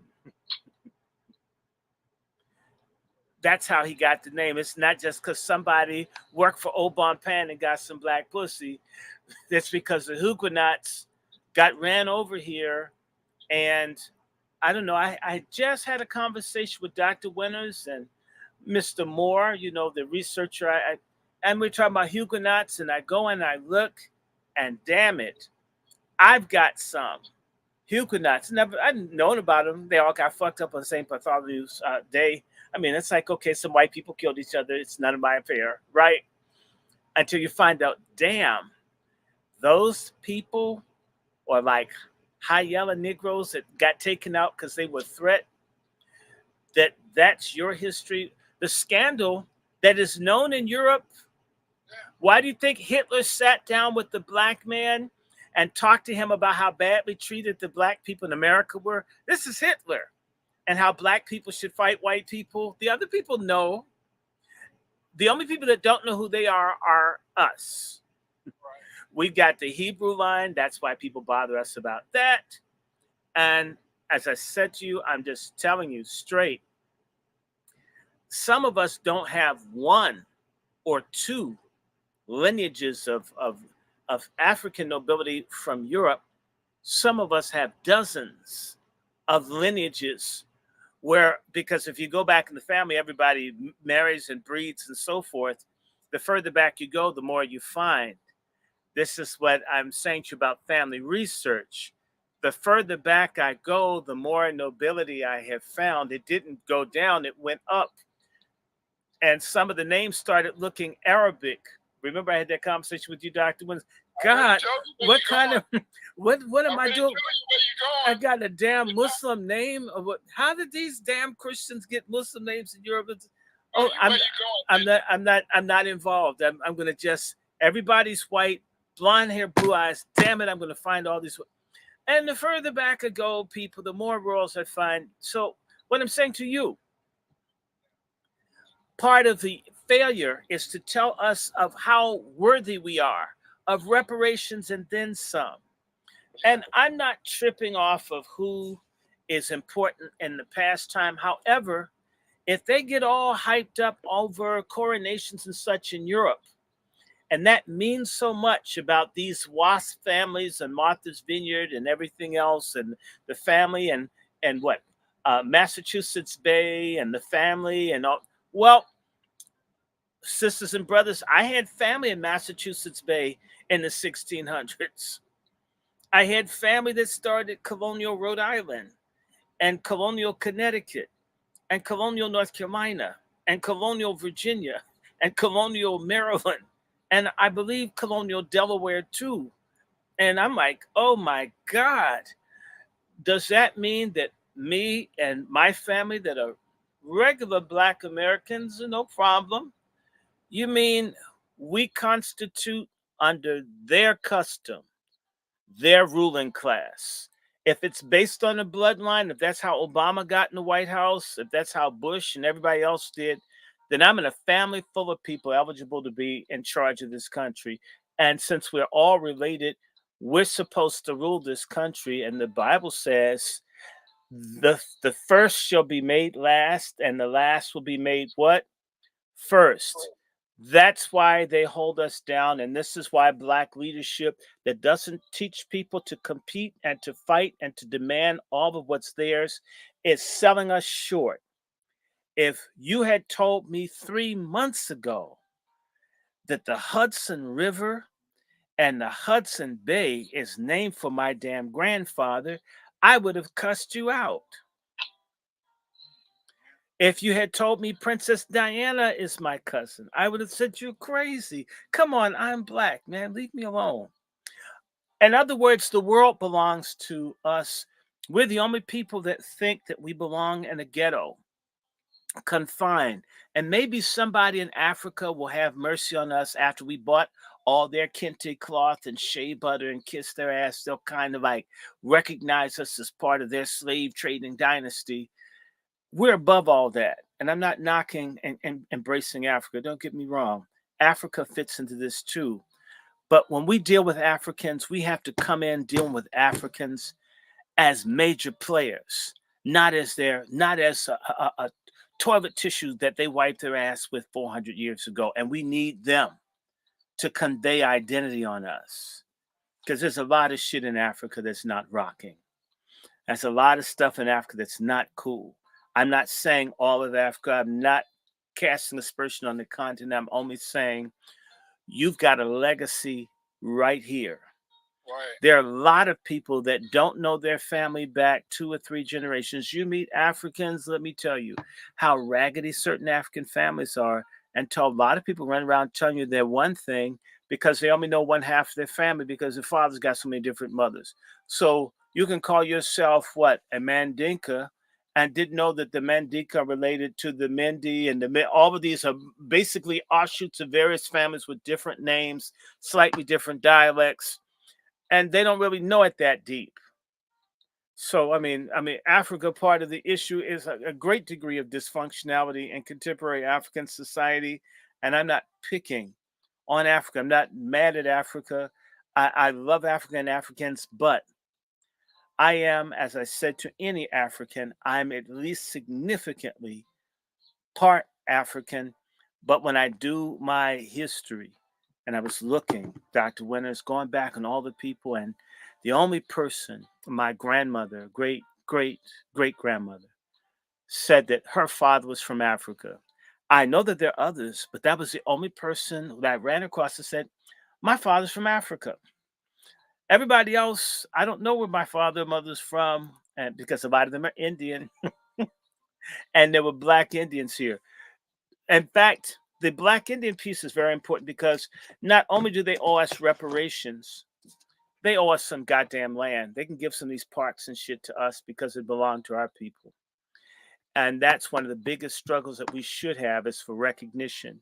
That's how he got the name. It's not just because somebody worked for Obon Pan and got some black pussy. That's because the Huguenots got ran over here. And I don't know, I just had a conversation with Dr. Winters and Mr. Moore, you know, the researcher. And we're talking about Huguenots, and I go and I look, and damn it, I've got some Huguenots. I've known about them. They all got fucked up on St. Bartholomew's Day. I mean, it's like, okay, some white people killed each other. It's none of my affair, right? Until you find out, damn, those people are like high yellow Negroes that got taken out because they were a threat. That's your history. The scandal that is known in Europe. Why do you think Hitler sat down with the black man and talked to him about how badly treated the black people in America were? This is Hitler. And how black people should fight white people. The other people know. The only people that don't know who they are us. We've got the Hebrew line. That's why people bother us about that. And as I said to you, I'm just telling you straight. Some of us don't have one or two lineages of African nobility from Europe. Some of us have dozens of lineages where, because if you go back in the family, everybody marries and breeds and so forth. The further back you go, the more you find. This is what I'm saying to you about family research. The further back I go, the more nobility I have found. It didn't go down, it went up. and some of the names started looking Arabic. Remember, I had that conversation with you, Dr. Wins. I already God, told you where what you're kind going. of what I am I already doing? told you where I you're going. got a damn Muslim name. How did these damn Christians get Muslim names in Europe? Oh, Where you going? I'm not involved. I'm gonna just everybody's white, blonde hair, blue eyes. Damn it, I'm gonna find all these. And the further back I go, people, the more rules I find. So what I'm saying to you, part of the failure is to tell us of how worthy we are of reparations and then some. And I'm not tripping off of who is important in the past time. However, if they get all hyped up over coronations and such in Europe, and that means so much about these WASP families and Martha's Vineyard and everything else, and the family and what Massachusetts Bay and the family and all. Well, sisters and brothers, I had family in Massachusetts Bay in the 1600s. I had family that started colonial Rhode Island and colonial Connecticut and colonial North Carolina and colonial Virginia and colonial Maryland and I believe colonial Delaware too. And I'm like, oh my God, does that mean that me and my family that are regular Black Americans, no problem? You mean we constitute under their custom, their ruling class? If it's based on the bloodline, if that's how Obama got in the White House, if that's how Bush and everybody else did, then I'm in a family full of people eligible to be in charge of this country. And since we're all related, we're supposed to rule this country. And the Bible says the first shall be made last, and the last will be made what? First. That's why they hold us down. And this is why Black leadership that doesn't teach people to compete and to fight and to demand all of what's theirs is selling us short. If you had told me 3 months ago that the Hudson River and the Hudson Bay is named for my damn grandfather, I would have cussed you out. If you had told me Princess Diana is my cousin, I would have said you're crazy. Come on, I'm Black, man. Leave me alone. In other words, the world belongs to us. We're the only people that think that we belong in a ghetto, confined. And maybe somebody in Africa will have mercy on us after we bought all their kente cloth and shea butter and kiss their ass. They'll kind of like recognize us as part of their slave trading dynasty. We're above all that. And I'm not knocking and embracing Africa. Don't get me wrong. Africa fits into this too. But when we deal with Africans, we have to come in dealing with Africans as major players, not as a toilet tissue that they wiped their ass with 400 years ago. And we need them to convey identity on us. Because there's a lot of shit in Africa that's not rocking. There's a lot of stuff in Africa that's not cool. I'm not saying all of Africa. I'm not casting aspersion on the continent. I'm only saying you've got a legacy right here. Right. There are a lot of people that don't know their family back 2 or 3 generations. You meet Africans, let me tell you how raggedy certain African families are, until a lot of people run around telling you they're one thing because they only know one half of their family because their father's got so many different mothers. So you can call yourself what? A Mandinka, and didn't know that the Mandinka are related to the Mendi and all of these are basically offshoots of various families with different names, slightly different dialects, and they don't really know it that deep. So I mean, Africa, part of the issue is a great degree of dysfunctionality in contemporary African society, and I'm not picking on Africa. I'm not mad at Africa. I love Africa and Africans, but I am, as I said to any African, I'm at least significantly part African. But when I do my history, and I was looking, Dr. Winters, going back on all the people, and the only person, my grandmother, great grandmother, said that her father was from Africa. I know that there are others, but that was the only person that I ran across that said, my father's from Africa. Everybody else, I don't know where my father and mother's from, and because a lot of them are Indian, and there were Black Indians here. In fact, the Black Indian piece is very important because not only do they owe us reparations, they owe us some goddamn land. They can give some of these parks and shit to us because it belonged to our people. And that's one of the biggest struggles that we should have is for recognition.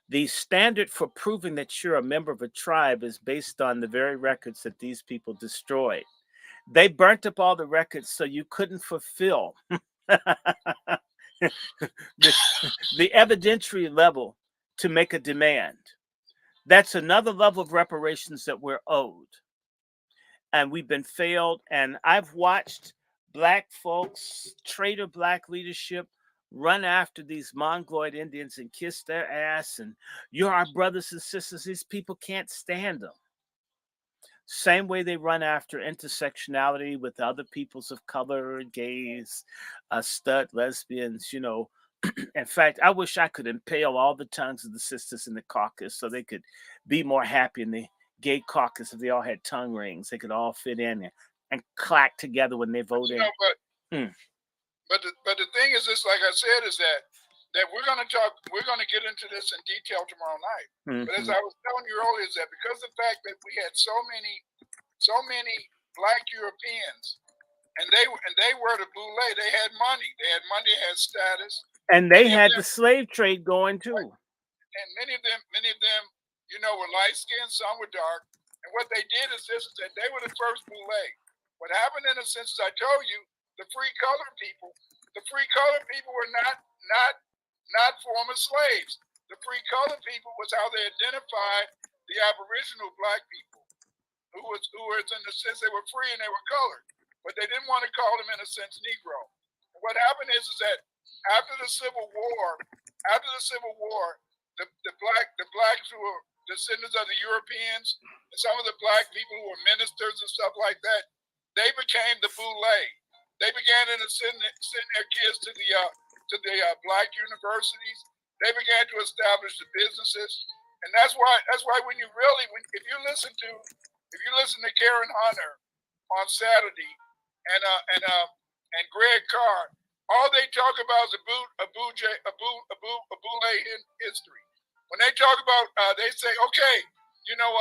The standard for proving that you're a member of a tribe is based on the very records that these people destroyed. They burnt up all the records so you couldn't fulfill the, the evidentiary level to make a demand. That's another level of reparations that we're owed. And we've been failed. And I've watched Black folks, traitor Black leadership, run after these Mongoloid Indians and kiss their ass. And you're our brothers and sisters. These people can't stand them. Same way they run after intersectionality with other peoples of color, gays, stud, lesbians, you know. In fact, I wish I could impale all the tongues of the sisters in the caucus so they could be more happy in the gay caucus if they all had tongue rings. They could all fit in and clack together when they vote in. But the thing is this, like I said, is that we're going to get into this in detail tomorrow night. Mm-hmm. But as I was telling you earlier, is that because of the fact that we had so many Black Europeans, and they were the boule, they had money, they had status, and they had the slave trade going too. And many of them, you know, were light skinned, some were dark. And what they did is this: is that they were the first boule. What happened in a sense, as I told you, the free colored people were not former slaves. The free colored people was how they identified the Aboriginal Black people, who was in the sense they were free and they were colored, but they didn't want to call them in a sense Negro. And what happened is that after the Civil War, the blacks who were descendants of the Europeans and some of the Black people who were ministers and stuff like that, they became the boule. They began to send their kids to the Black universities. They began to establish the businesses, and that's why when you really if you listen to Karen Hunter on Saturday and Greg Carr, all they talk about is a boule history. When they talk about, they say, okay, you know,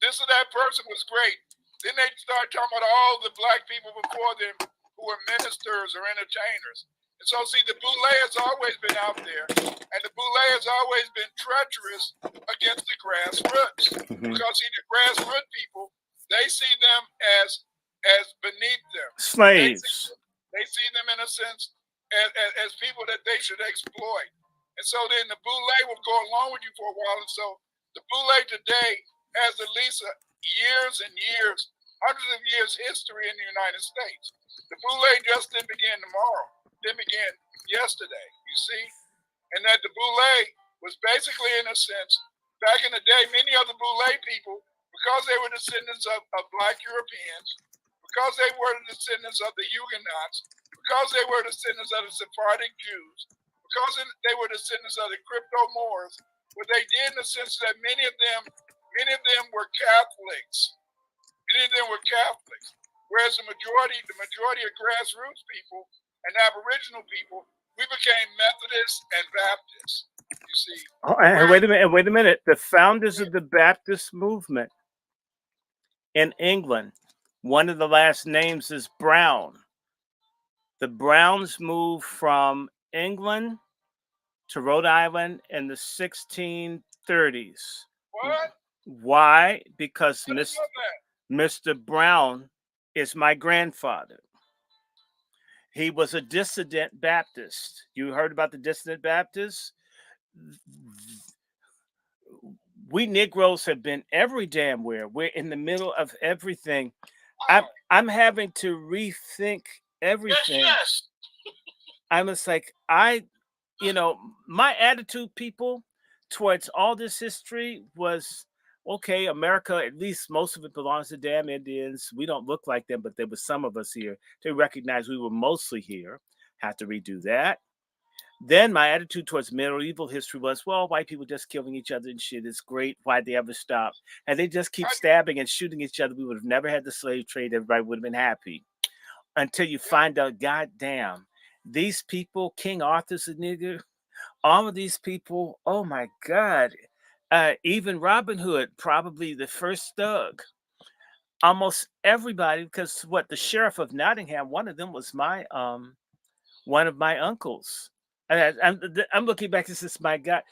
this or that person was great. Then they start talking about all the Black people before them who were ministers or entertainers. And so, see, the boule has always been out there, and the boule has always been treacherous against the grassroots. Mm-hmm. Because, see, the grassroots people, they see them as beneath them. Slaves. They see them, in a sense, as people that they should exploit. And so then the boule will go along with you for a while. And so the boule today has at least years and years, hundreds of years history in the United States. The boule just didn't begin tomorrow. It began yesterday, you see? And that the boule was basically, in a sense, back in the day, many of the boule people, because they were descendants of Black Europeans, because they were the descendants of the Huguenots, because they were descendants of the Sephardic Jews, because they were descendants of the crypto-Moors, what they did in the sense that many of them were Catholics. Whereas the majority of grassroots people and Aboriginal people, we became Methodists and Baptists. You see. Oh, and wait a minute. The founders of the Baptist movement in England, one of the last names is Brown. The Browns moved from England to Rhode Island in the 1630s. What? Why? Because Mr. Brown is my grandfather. He was a dissident Baptist. You heard about the dissident Baptists? We Negroes have been every damn where. We're in the middle of everything. I'm having to rethink everything. Yes. I'm just like, my attitude, people, towards all this history was, okay, America, at least most of it belongs to damn Indians. We don't look like them, but there were some of us here. They recognized we were mostly here. Have to redo that. Then my attitude towards medieval history was, well, white people just killing each other and shit is great. Why'd they ever stop? And they just keep stabbing and shooting each other. We would have never had the slave trade. Everybody would have been happy. Until you find out, goddamn, These people, King Arthur's a nigger. All of these people, oh my God. Even Robin Hood, probably the first thug. Almost everybody, because what the sheriff of Nottingham, one of them was one of my uncles. And I'm looking back. This is my God.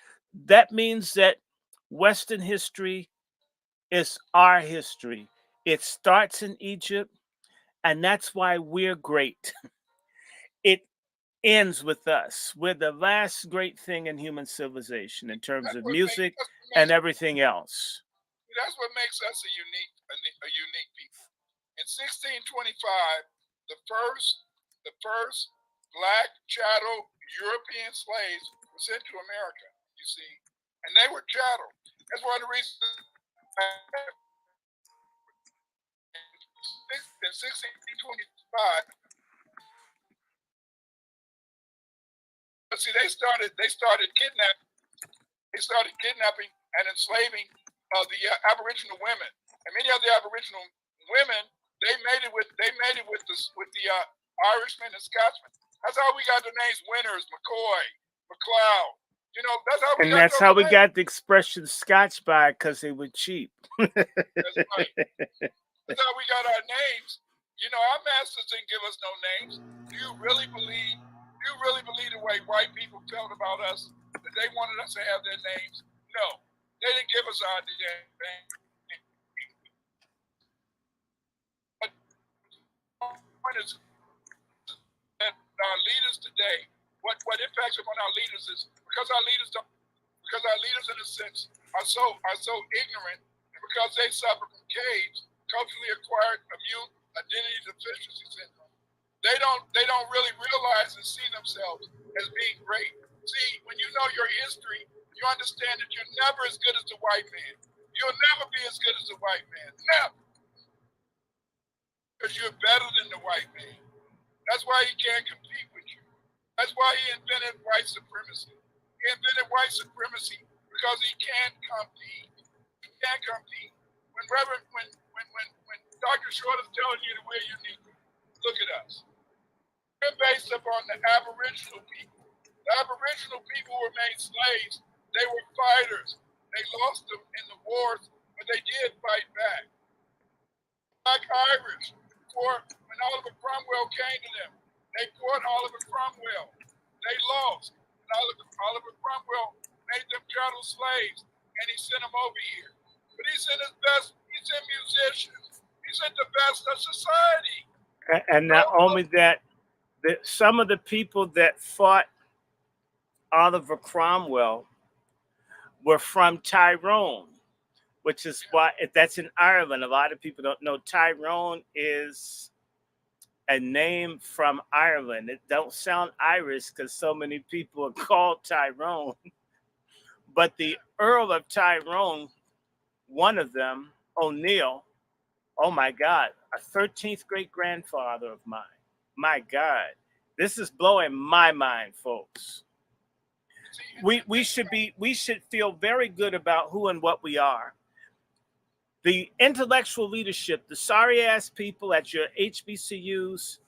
That means that Western history is our history. It starts in Egypt, and that's why we're great. It ends with us. We're the last great thing in human civilization in terms That's of what makes music and everything else. that's what makes us a unique people. In 1625, the first black chattel European slaves were sent to America. You see, and they were chattel. That's one of the reasons. In 1625, see, they started kidnapping and enslaving the Aboriginal women, and many of the Aboriginal women they made it with the Irishmen and Scotsmen. That's how we got the names Winters, McCoy, McLeod. You know, that's how we And got that's those how we names. got the expression Scotch by, because they were cheap. That's right. That's how we got our names. You know, our masters didn't give us no names. Do you really believe the way white people felt about us, that they wanted us to have their names? No. They didn't give us our name. But the point is that our leaders today, what impacts upon our leaders is because our leaders in a sense are so ignorant, and because they suffer from CAIDS, culturally acquired immune identity deficiency syndrome. They don't really realize and see themselves as being great. See, when you know your history, you understand that you're never as good as the white man. You'll never be as good as the white man. Never. Because you're better than the white man. That's why he can't compete with you. That's why he invented white supremacy. He invented white supremacy because he can't compete. He can't compete. When Dr. Short is telling you that we're unique, look at us. We're based upon the Aboriginal people. The Aboriginal people were made slaves. They were fighters. They lost them in the wars, but they did fight back. Black Irish, when Oliver Cromwell came to them, they fought Oliver Cromwell. They lost. And Oliver Cromwell made them chattel slaves, and he sent them over here. But he sent his best. He sent musicians. He sent the best of society. And not only that, some of the people that fought Oliver Cromwell were from Tyrone, which is why that's in Ireland. A lot of people don't know Tyrone is a name from Ireland. It don't sound Irish because so many people are called Tyrone. But the Earl of Tyrone, one of them, O'Neill, oh my God, a 13th great grandfather of mine. My God, this is blowing my mind, folks. We should feel very good about who and what we are. The intellectual leadership, the sorry ass people at your HBCUs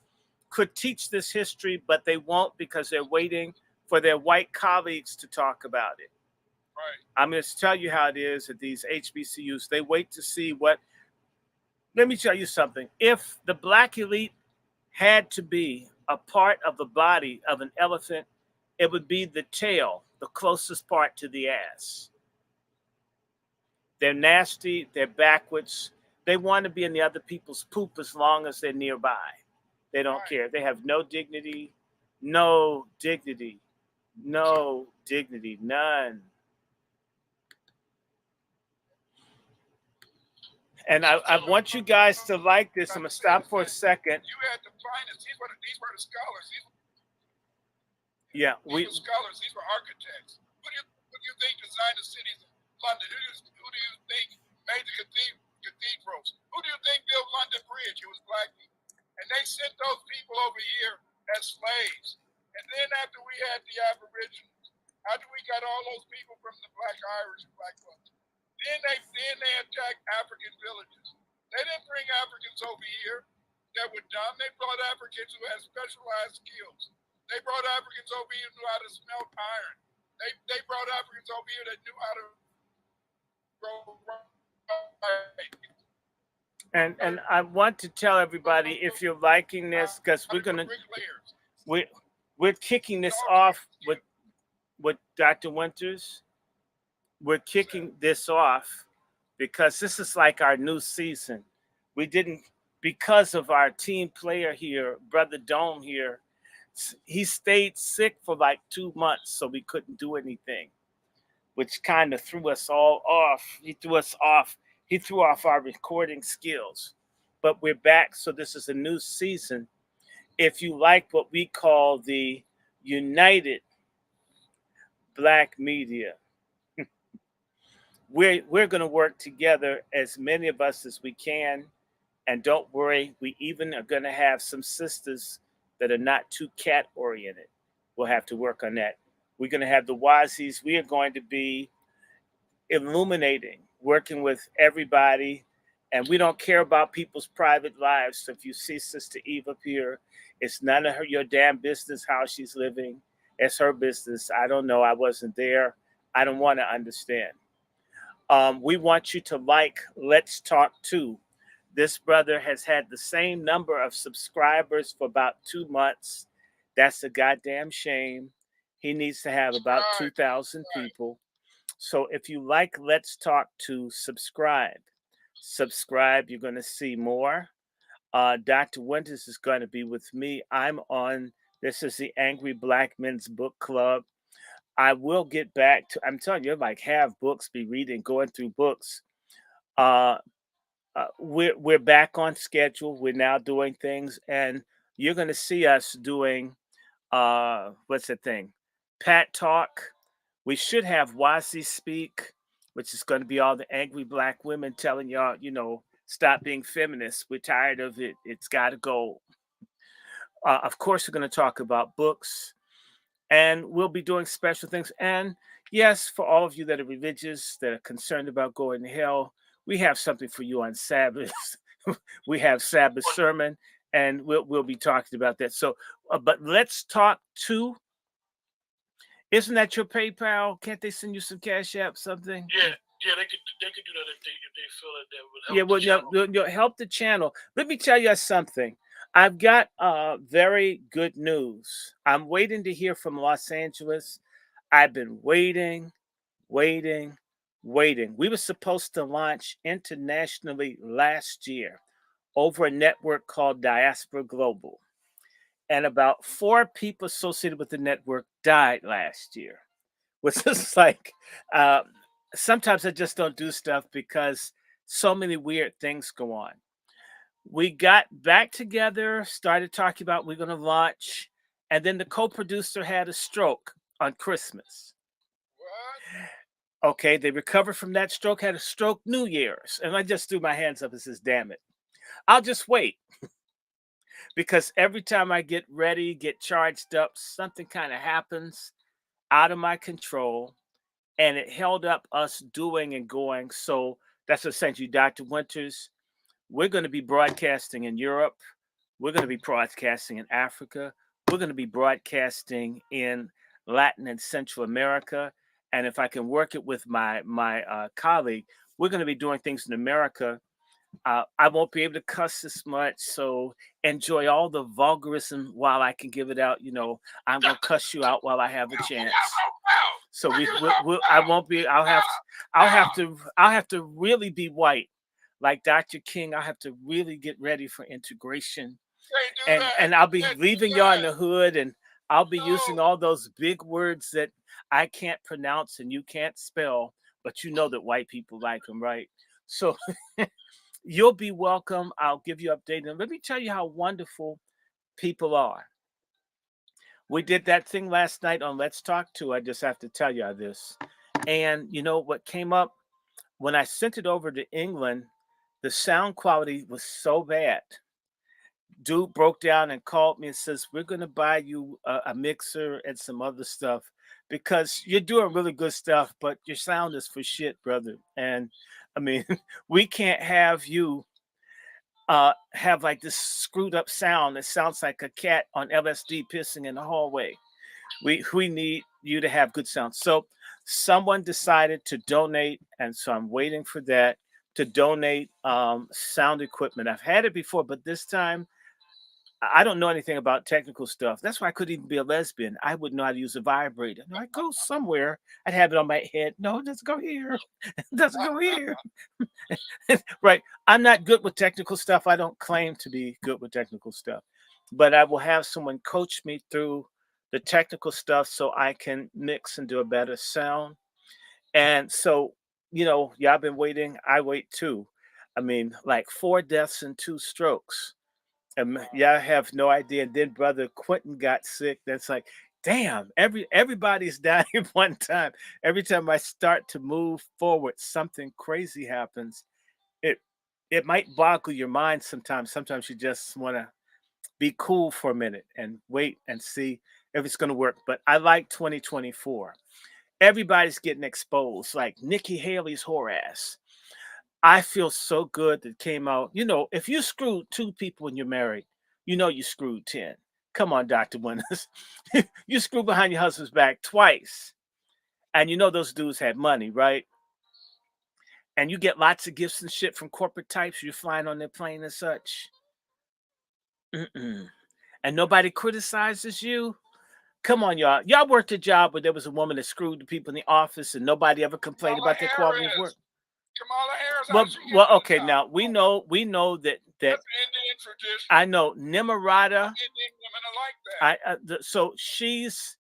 could teach this history, but they won't because they're waiting for their white colleagues to talk about it. Right. I'm going to tell you how it is at these HBCUs. They wait to see what. Let me tell you something. If the black elite had to be a part of the body of an elephant, it would be the tail, the closest part to the ass. They're nasty. They're backwards. They want to be in the other people's poop as long as they're nearby. They don't care. They have no dignity, no dignity, no dignity, none. And I want you guys to like this. I'm going to stop for a second. You had to find us. These were the scholars. Yeah, these were scholars. These were architects. Who do you think designed the cities in London? Who do you think made the cathedrals? Who do you think built London Bridge? It was black people. And they sent those people over here as slaves. And then after we had the Aboriginals, after we got all those people from the Black Irish and Black folks, then they attacked African villages. They didn't bring Africans over here that were dumb. They brought Africans who had specialized skills. They brought Africans over here who knew how to smelt iron. They brought Africans over here that knew how to grow rice. And I want to tell everybody, if you're liking this, because we're kicking this off with Dr. Winters. We're kicking this off because this is like our new season. We didn't, because of our team player here, Brother Dome here, he stayed sick for like 2 months, so we couldn't do anything, which kind of threw us all off. He threw us off. He threw off our recording skills. But we're back, so this is a new season. If you like what we call the United Black Media, we're going to work together, as many of us as we can. And don't worry, we even are going to have some sisters that are not too cat oriented. We'll have to work on that. We're going to have the Wazies. We are going to be illuminating, working with everybody. And we don't care about people's private lives. So if you see Sister Eve up here, it's none of your damn business how she's living. It's her business. I don't know. I wasn't there. I don't want to understand. We want you to like Let's Talk Too. This brother has had the same number of subscribers for about 2 months. That's a goddamn shame. He needs to have about 2,000 people. So if you like Let's Talk Too, subscribe. Subscribe. You're going to see more. Dr. Winters is going to be with me. I'm on, this is the Angry Black Men's Book Club. I will get back to, I'm telling you, like have books, be reading, going through books. We're back on schedule. We're now doing things, and you're going to see us doing what's the thing? Pat Talk. We should have Wazi Speak, which is going to be all the angry black women telling y'all, stop being feminists. We're tired of it. It's got to go. Of course, we're going to talk about books, and we'll be doing special things. And yes, for all of you that are religious, that are concerned about going to hell, we have something for you on Sabbath. We have Sabbath sermon, and we'll be talking about that. So, but Let's Talk Too. Isn't that your PayPal? Can't they send you some Cash App, something? Yeah, they could do that if they feel that would help. You'll help the channel. Let me tell you something. I've got very good news. I'm waiting to hear from Los Angeles. I've been waiting. We were supposed to launch internationally last year over a network called Diaspora Global. And about 4 people associated with the network died last year. Which is like, sometimes I just don't do stuff because so many weird things go on. We got back together, started talking about we're going to launch, and then the co-producer had a stroke on Christmas. What? Okay, they recovered from that stroke, had a stroke New Year's. And I just threw my hands up and says, damn it. I'll just wait. Because every time I get ready, get charged up, something kind of happens out of my control. And it held up us doing and going. So that's essentially Dr. Winters. We're going to be broadcasting in Europe. We're going to be broadcasting in Africa. We're going to be broadcasting in Latin and Central America. And if I can work it with my colleague, we're going to be doing things in America. I won't be able to cuss as much, so enjoy all the vulgarism while I can give it out. I'm going to cuss you out while I have a chance. So I won't be. I'll have to really be white, like Dr. King. I'll have to really get ready for integration, and I'll be leaving y'all in the hood, and I'll be using all those big words that I can't pronounce and you can't spell, but you know that white people like them, right? So you'll be welcome. I'll give you updates, and let me tell you how wonderful people are. We did that thing last night on Let's Talk Too. I just have to tell you this. And you know what came up? When I sent it over to England, the sound quality was so bad. Dude broke down and called me and says, we're going to buy you a mixer and some other stuff because you're doing really good stuff, but your sound is for shit, brother. And I mean, we can't have you have like this screwed up sound that sounds like a cat on LSD pissing in the hallway. We need you to have good sound. So someone decided to donate, and so I'm waiting for that to donate sound equipment. I've had it before, but this time I don't know anything about technical stuff. That's why I couldn't even be a lesbian. I wouldn't know how to use a vibrator. I go somewhere, I'd have it on my head. No, it doesn't go here. It doesn't go here. Right. I'm not good with technical stuff. I don't claim to be good with technical stuff, but I will have someone coach me through the technical stuff so I can mix and do a better sound. And so, y'all been waiting. I wait too. I mean, like 4 deaths and 2 strokes. Yeah, I have no idea. And then brother Quentin got sick. That's like, damn, everybody's dying at one time. Every time I start to move forward, something crazy happens. It it might boggle your mind sometimes. Sometimes you just want to be cool for a minute and wait and see if it's going to work. But I like 2024. Everybody's getting exposed, like Nikki Haley's whore ass. I feel so good that came out. If you screwed 2 people when you're married, you screwed 10. Come on, Dr. Winters. You screw behind your husband's back twice. And those dudes had money, right? And you get lots of gifts and shit from corporate types. You're flying on their plane and such. Mm-mm. And nobody criticizes you. Come on, y'all. Y'all worked a job where there was a woman that screwed the people in the office and nobody ever complained about their quality of work. Kamala Harris. Well, okay. Now we know that That's Indian tradition. I know Nimarata. Indian women are like that. So she's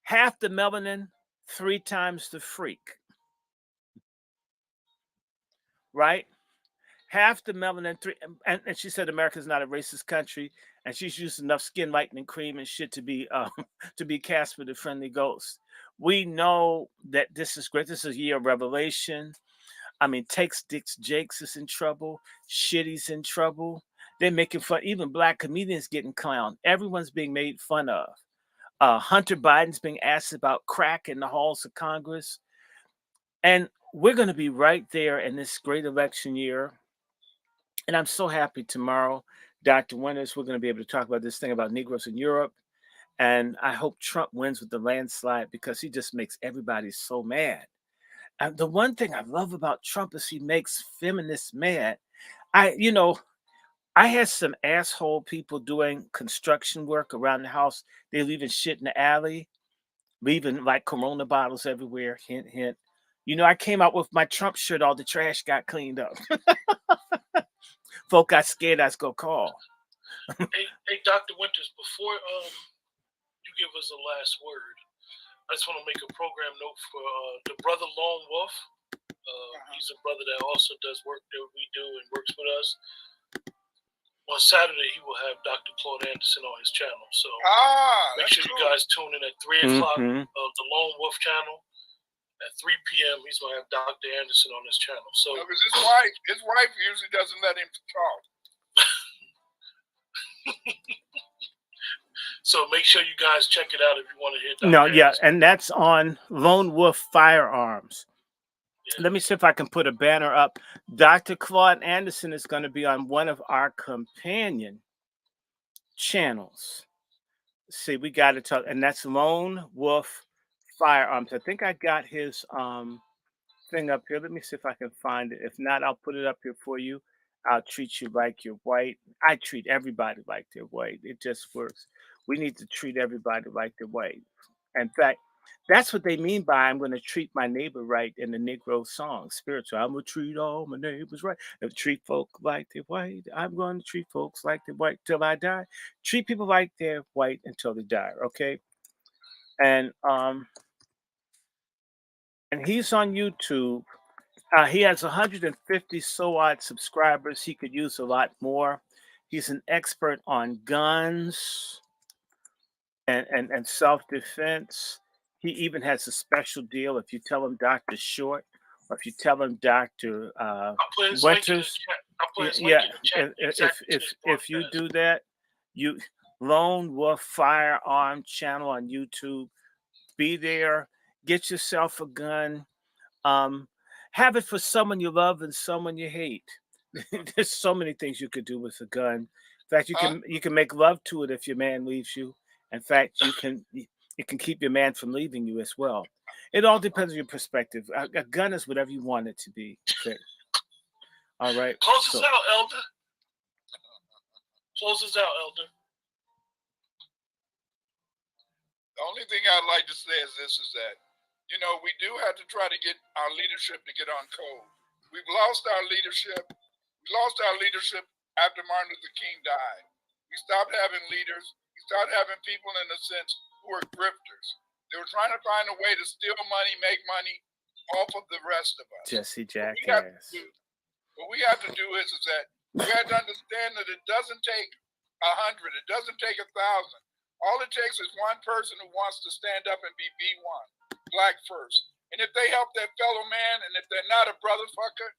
half the melanin, 3 times the freak, right? Half the melanin, and she said America's not a racist country, and she's used enough skin lightening cream and shit to be to be Casper the Friendly Ghost. We know that this is great. This is a year of revelation. I mean, Takes Dicks Jakes is in trouble. Shitty's in trouble. They're making fun. Even black comedians getting clowned. Everyone's being made fun of. Hunter Biden's being asked about crack in the halls of Congress. And we're going to be right there in this great election year. And I'm so happy tomorrow, Dr. Winters, we're going to be able to talk about this thing about Negroes in Europe. And I hope Trump wins with the landslide because he just makes everybody so mad. And the one thing I love about Trump is he makes feminists mad. I had some asshole people doing construction work around the house. They're leaving shit in the alley, leaving like Corona bottles everywhere. Hint, hint. I came out with my Trump shirt. All the trash got cleaned up. Folk got scared I was going to call. Hey, Dr. Winters, before you give us a last word, I just want to make a program note for the brother Lone Wolf. He's a brother that also does work that we do and works with us. On Saturday, he will have Dr. Claude Anderson on his channel. So make sure you guys tune in at 3 o'clock of the Lone Wolf channel. At 3 p.m., he's going to have Dr. Anderson on his channel. So because his wife usually doesn't let him talk. So make sure you guys check it out if you want to hear Dr. No, Anderson. yeah, and that's on Lone Wolf Firearms. Yeah. Let me see if I can put a banner up. Dr. Claude Anderson is going to be on one of our companion channels. See, we got to talk, and that's Lone Wolf Firearms. I think I got his thing up here. Let me see if I can find it. If not, I'll put it up here for you. I'll treat you like you're white. I treat everybody like they're white. It just works. We need to treat everybody like they're white. In fact, that's what they mean by I'm going to treat my neighbor right in the Negro song, spiritual. I'm going to treat all my neighbors right. If treat folk like they're white, I'm going to treat folks like they're white till I die. Treat people like they're white until they die, okay? And he's on YouTube. He has 150 so odd subscribers. He could use a lot more. He's an expert on guns and self-defense. He even has a special deal if you tell him Dr. Short or if you tell him Dr. Winters. Yeah, if you do that, you Lone Wolf Firearm channel on YouTube. Be there. Get yourself a gun. Have it for someone you love and someone you hate. There's so many things you could do with a gun. In fact, you can make love to it if your man leaves you. In fact, you can keep your man from leaving you as well. It all depends on your perspective. A gun is whatever you want it to be. Okay. All right. Close us out, Elder. Close us out, Elder. The only thing I'd like to say is this, is that, you know, we do have to try to get our leadership to get on code. We've lost our leadership. We lost our leadership after Martin Luther King died. We stopped having leaders. We started having people, in a sense, who were grifters. They were trying to find a way to steal money, make money off of the rest of us. Jesse Jackass. What we have to do is that we have to understand that it doesn't take 100. It doesn't take 1,000. All it takes is one person who wants to stand up and be B1, black first. And if they help their fellow man, and if they're not a brother fucker,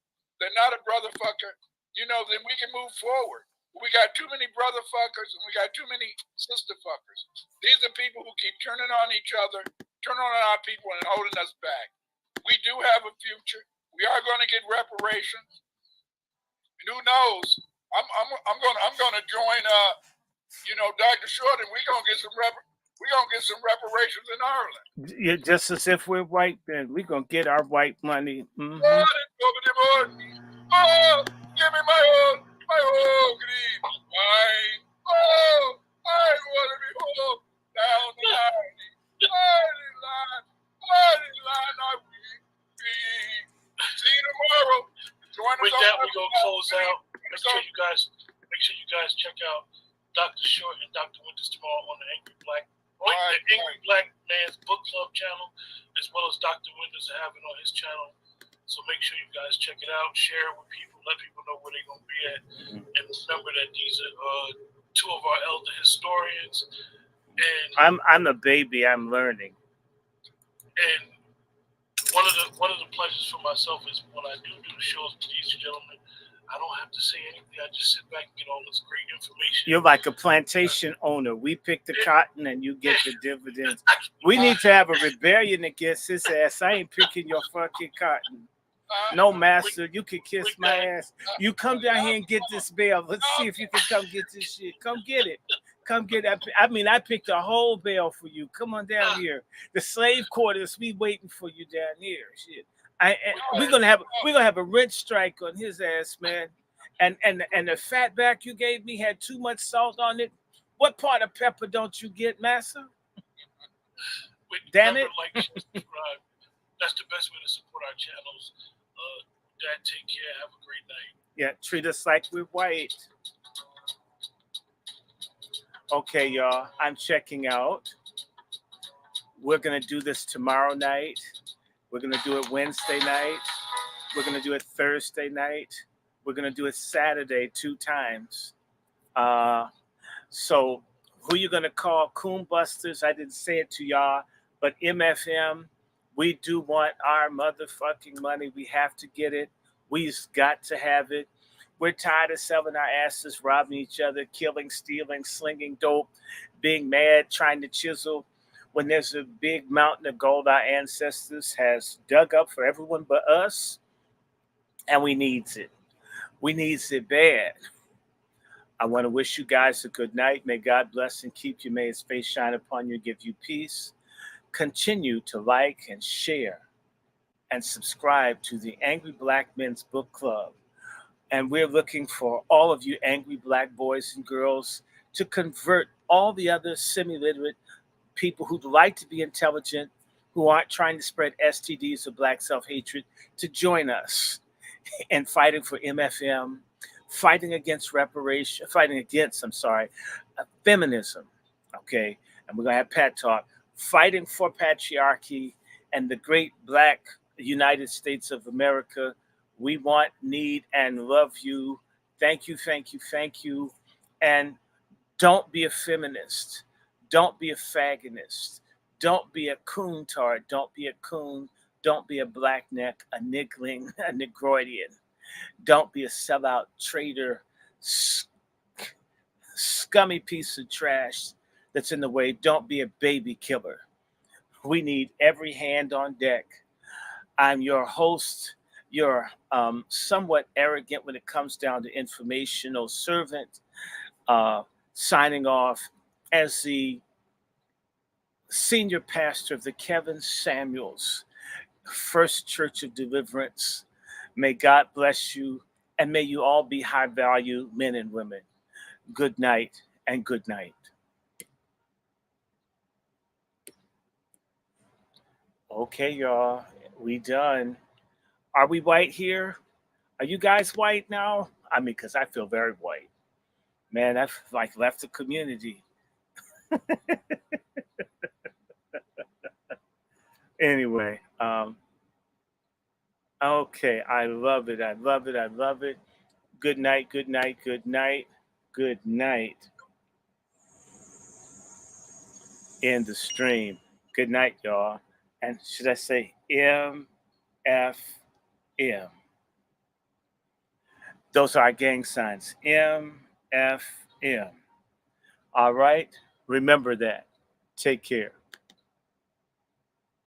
you know, then we can move forward. We got too many brother fuckers and we got too many sister fuckers. These are people who keep turning on each other, turning on our people and holding us back. We do have a future. We are going to get reparations. And who knows? I'm gonna join you know, Dr. Short, and we're gonna get some reparations in Ireland. Yeah, just as if we're white, then we're gonna get our white money. Mm-hmm. Oh, give me my own green wine. Oh, I want to be home down the line. Party line, I will be. See you tomorrow. Join With us that, on we're gonna close out. Make sure you guys check out Dr. Short and Dr. Winters tomorrow on the Angry Black Man's Book Club channel, as well as Dr. Winters have it on his channel. So make sure you guys check it out, share it with people, let people know where they're gonna be at, and remember that these are two of our elder historians. And I'm a baby. I'm learning. And one of the pleasures for myself is when I do the shows with these gentlemen, I don't have to say anything. I just sit back and get all this great information. You're like a plantation owner. We pick the cotton and you get the dividends. We need to have a rebellion against his ass. I ain't picking your fucking cotton. No, master, you can kiss my ass. You come down here and get this bale. Let's see if you can come get this shit. Come get it. Come get it. I mean, I picked a whole bale for you. Come on down here. The slave quarters, we waiting for you down here. Shit. We're gonna have a rent strike on his ass, man. And the fat back you gave me had too much salt on it. What part of pepper don't you get, master? Damn it! Like, subscribe. That's the best way to support our channels. Dad, take care. Have a great night. Yeah, treat us like we're white. Okay, y'all. I'm checking out. We're gonna do this tomorrow night. We're going to do it Wednesday night. We're going to do it Thursday night. We're going to do it Saturday 2 times. So who you going to call? Coon Busters. I didn't say it to y'all, but MFM, we do want our motherfucking money. We have to get it. We've got to have it. We're tired of selling our asses, robbing each other, killing, stealing, slinging dope, being mad, trying to chisel. When there's a big mountain of gold our ancestors has dug up for everyone but us, and we needs it. We needs it bad. I want to wish you guys a good night. May God bless and keep you. May his face shine upon you, give you peace. Continue to like and share and subscribe to the Angry Black Men's Book Club. And we're looking for all of you angry black boys and girls to convert all the other semi-literate people who'd like to be intelligent, who aren't trying to spread STDs or black self-hatred, to join us in fighting for MFM, fighting against feminism, okay? And we're gonna have Pat talk, fighting for patriarchy and the great black United States of America. We want, need, and love you. Thank you, thank you, thank you. And don't be a feminist. Don't be a fagonist. Don't be a coontard. Don't be a coon. Don't be a blackneck, a niggling, a negroidian. Don't be a sellout, traitor, scummy piece of trash that's in the way. Don't be a baby killer. We need every hand on deck. I'm your host, You're somewhat arrogant when it comes down to informational servant, signing off as the senior pastor of the Kevin Samuels First Church of Deliverance. May God bless you, and may you all be high value men and women. Good night and good night. Okay, y'all, we done. Are we white here? Are you guys white now? I mean, because I feel very white. Man, I've like left the community. Anyway, okay, I love it. I love it. I love it. Good night. Good night. Good night. Good night. In the stream. Good night, y'all. And should I say MFM? Those are our gang signs. MFM. All right. Remember that. Take care.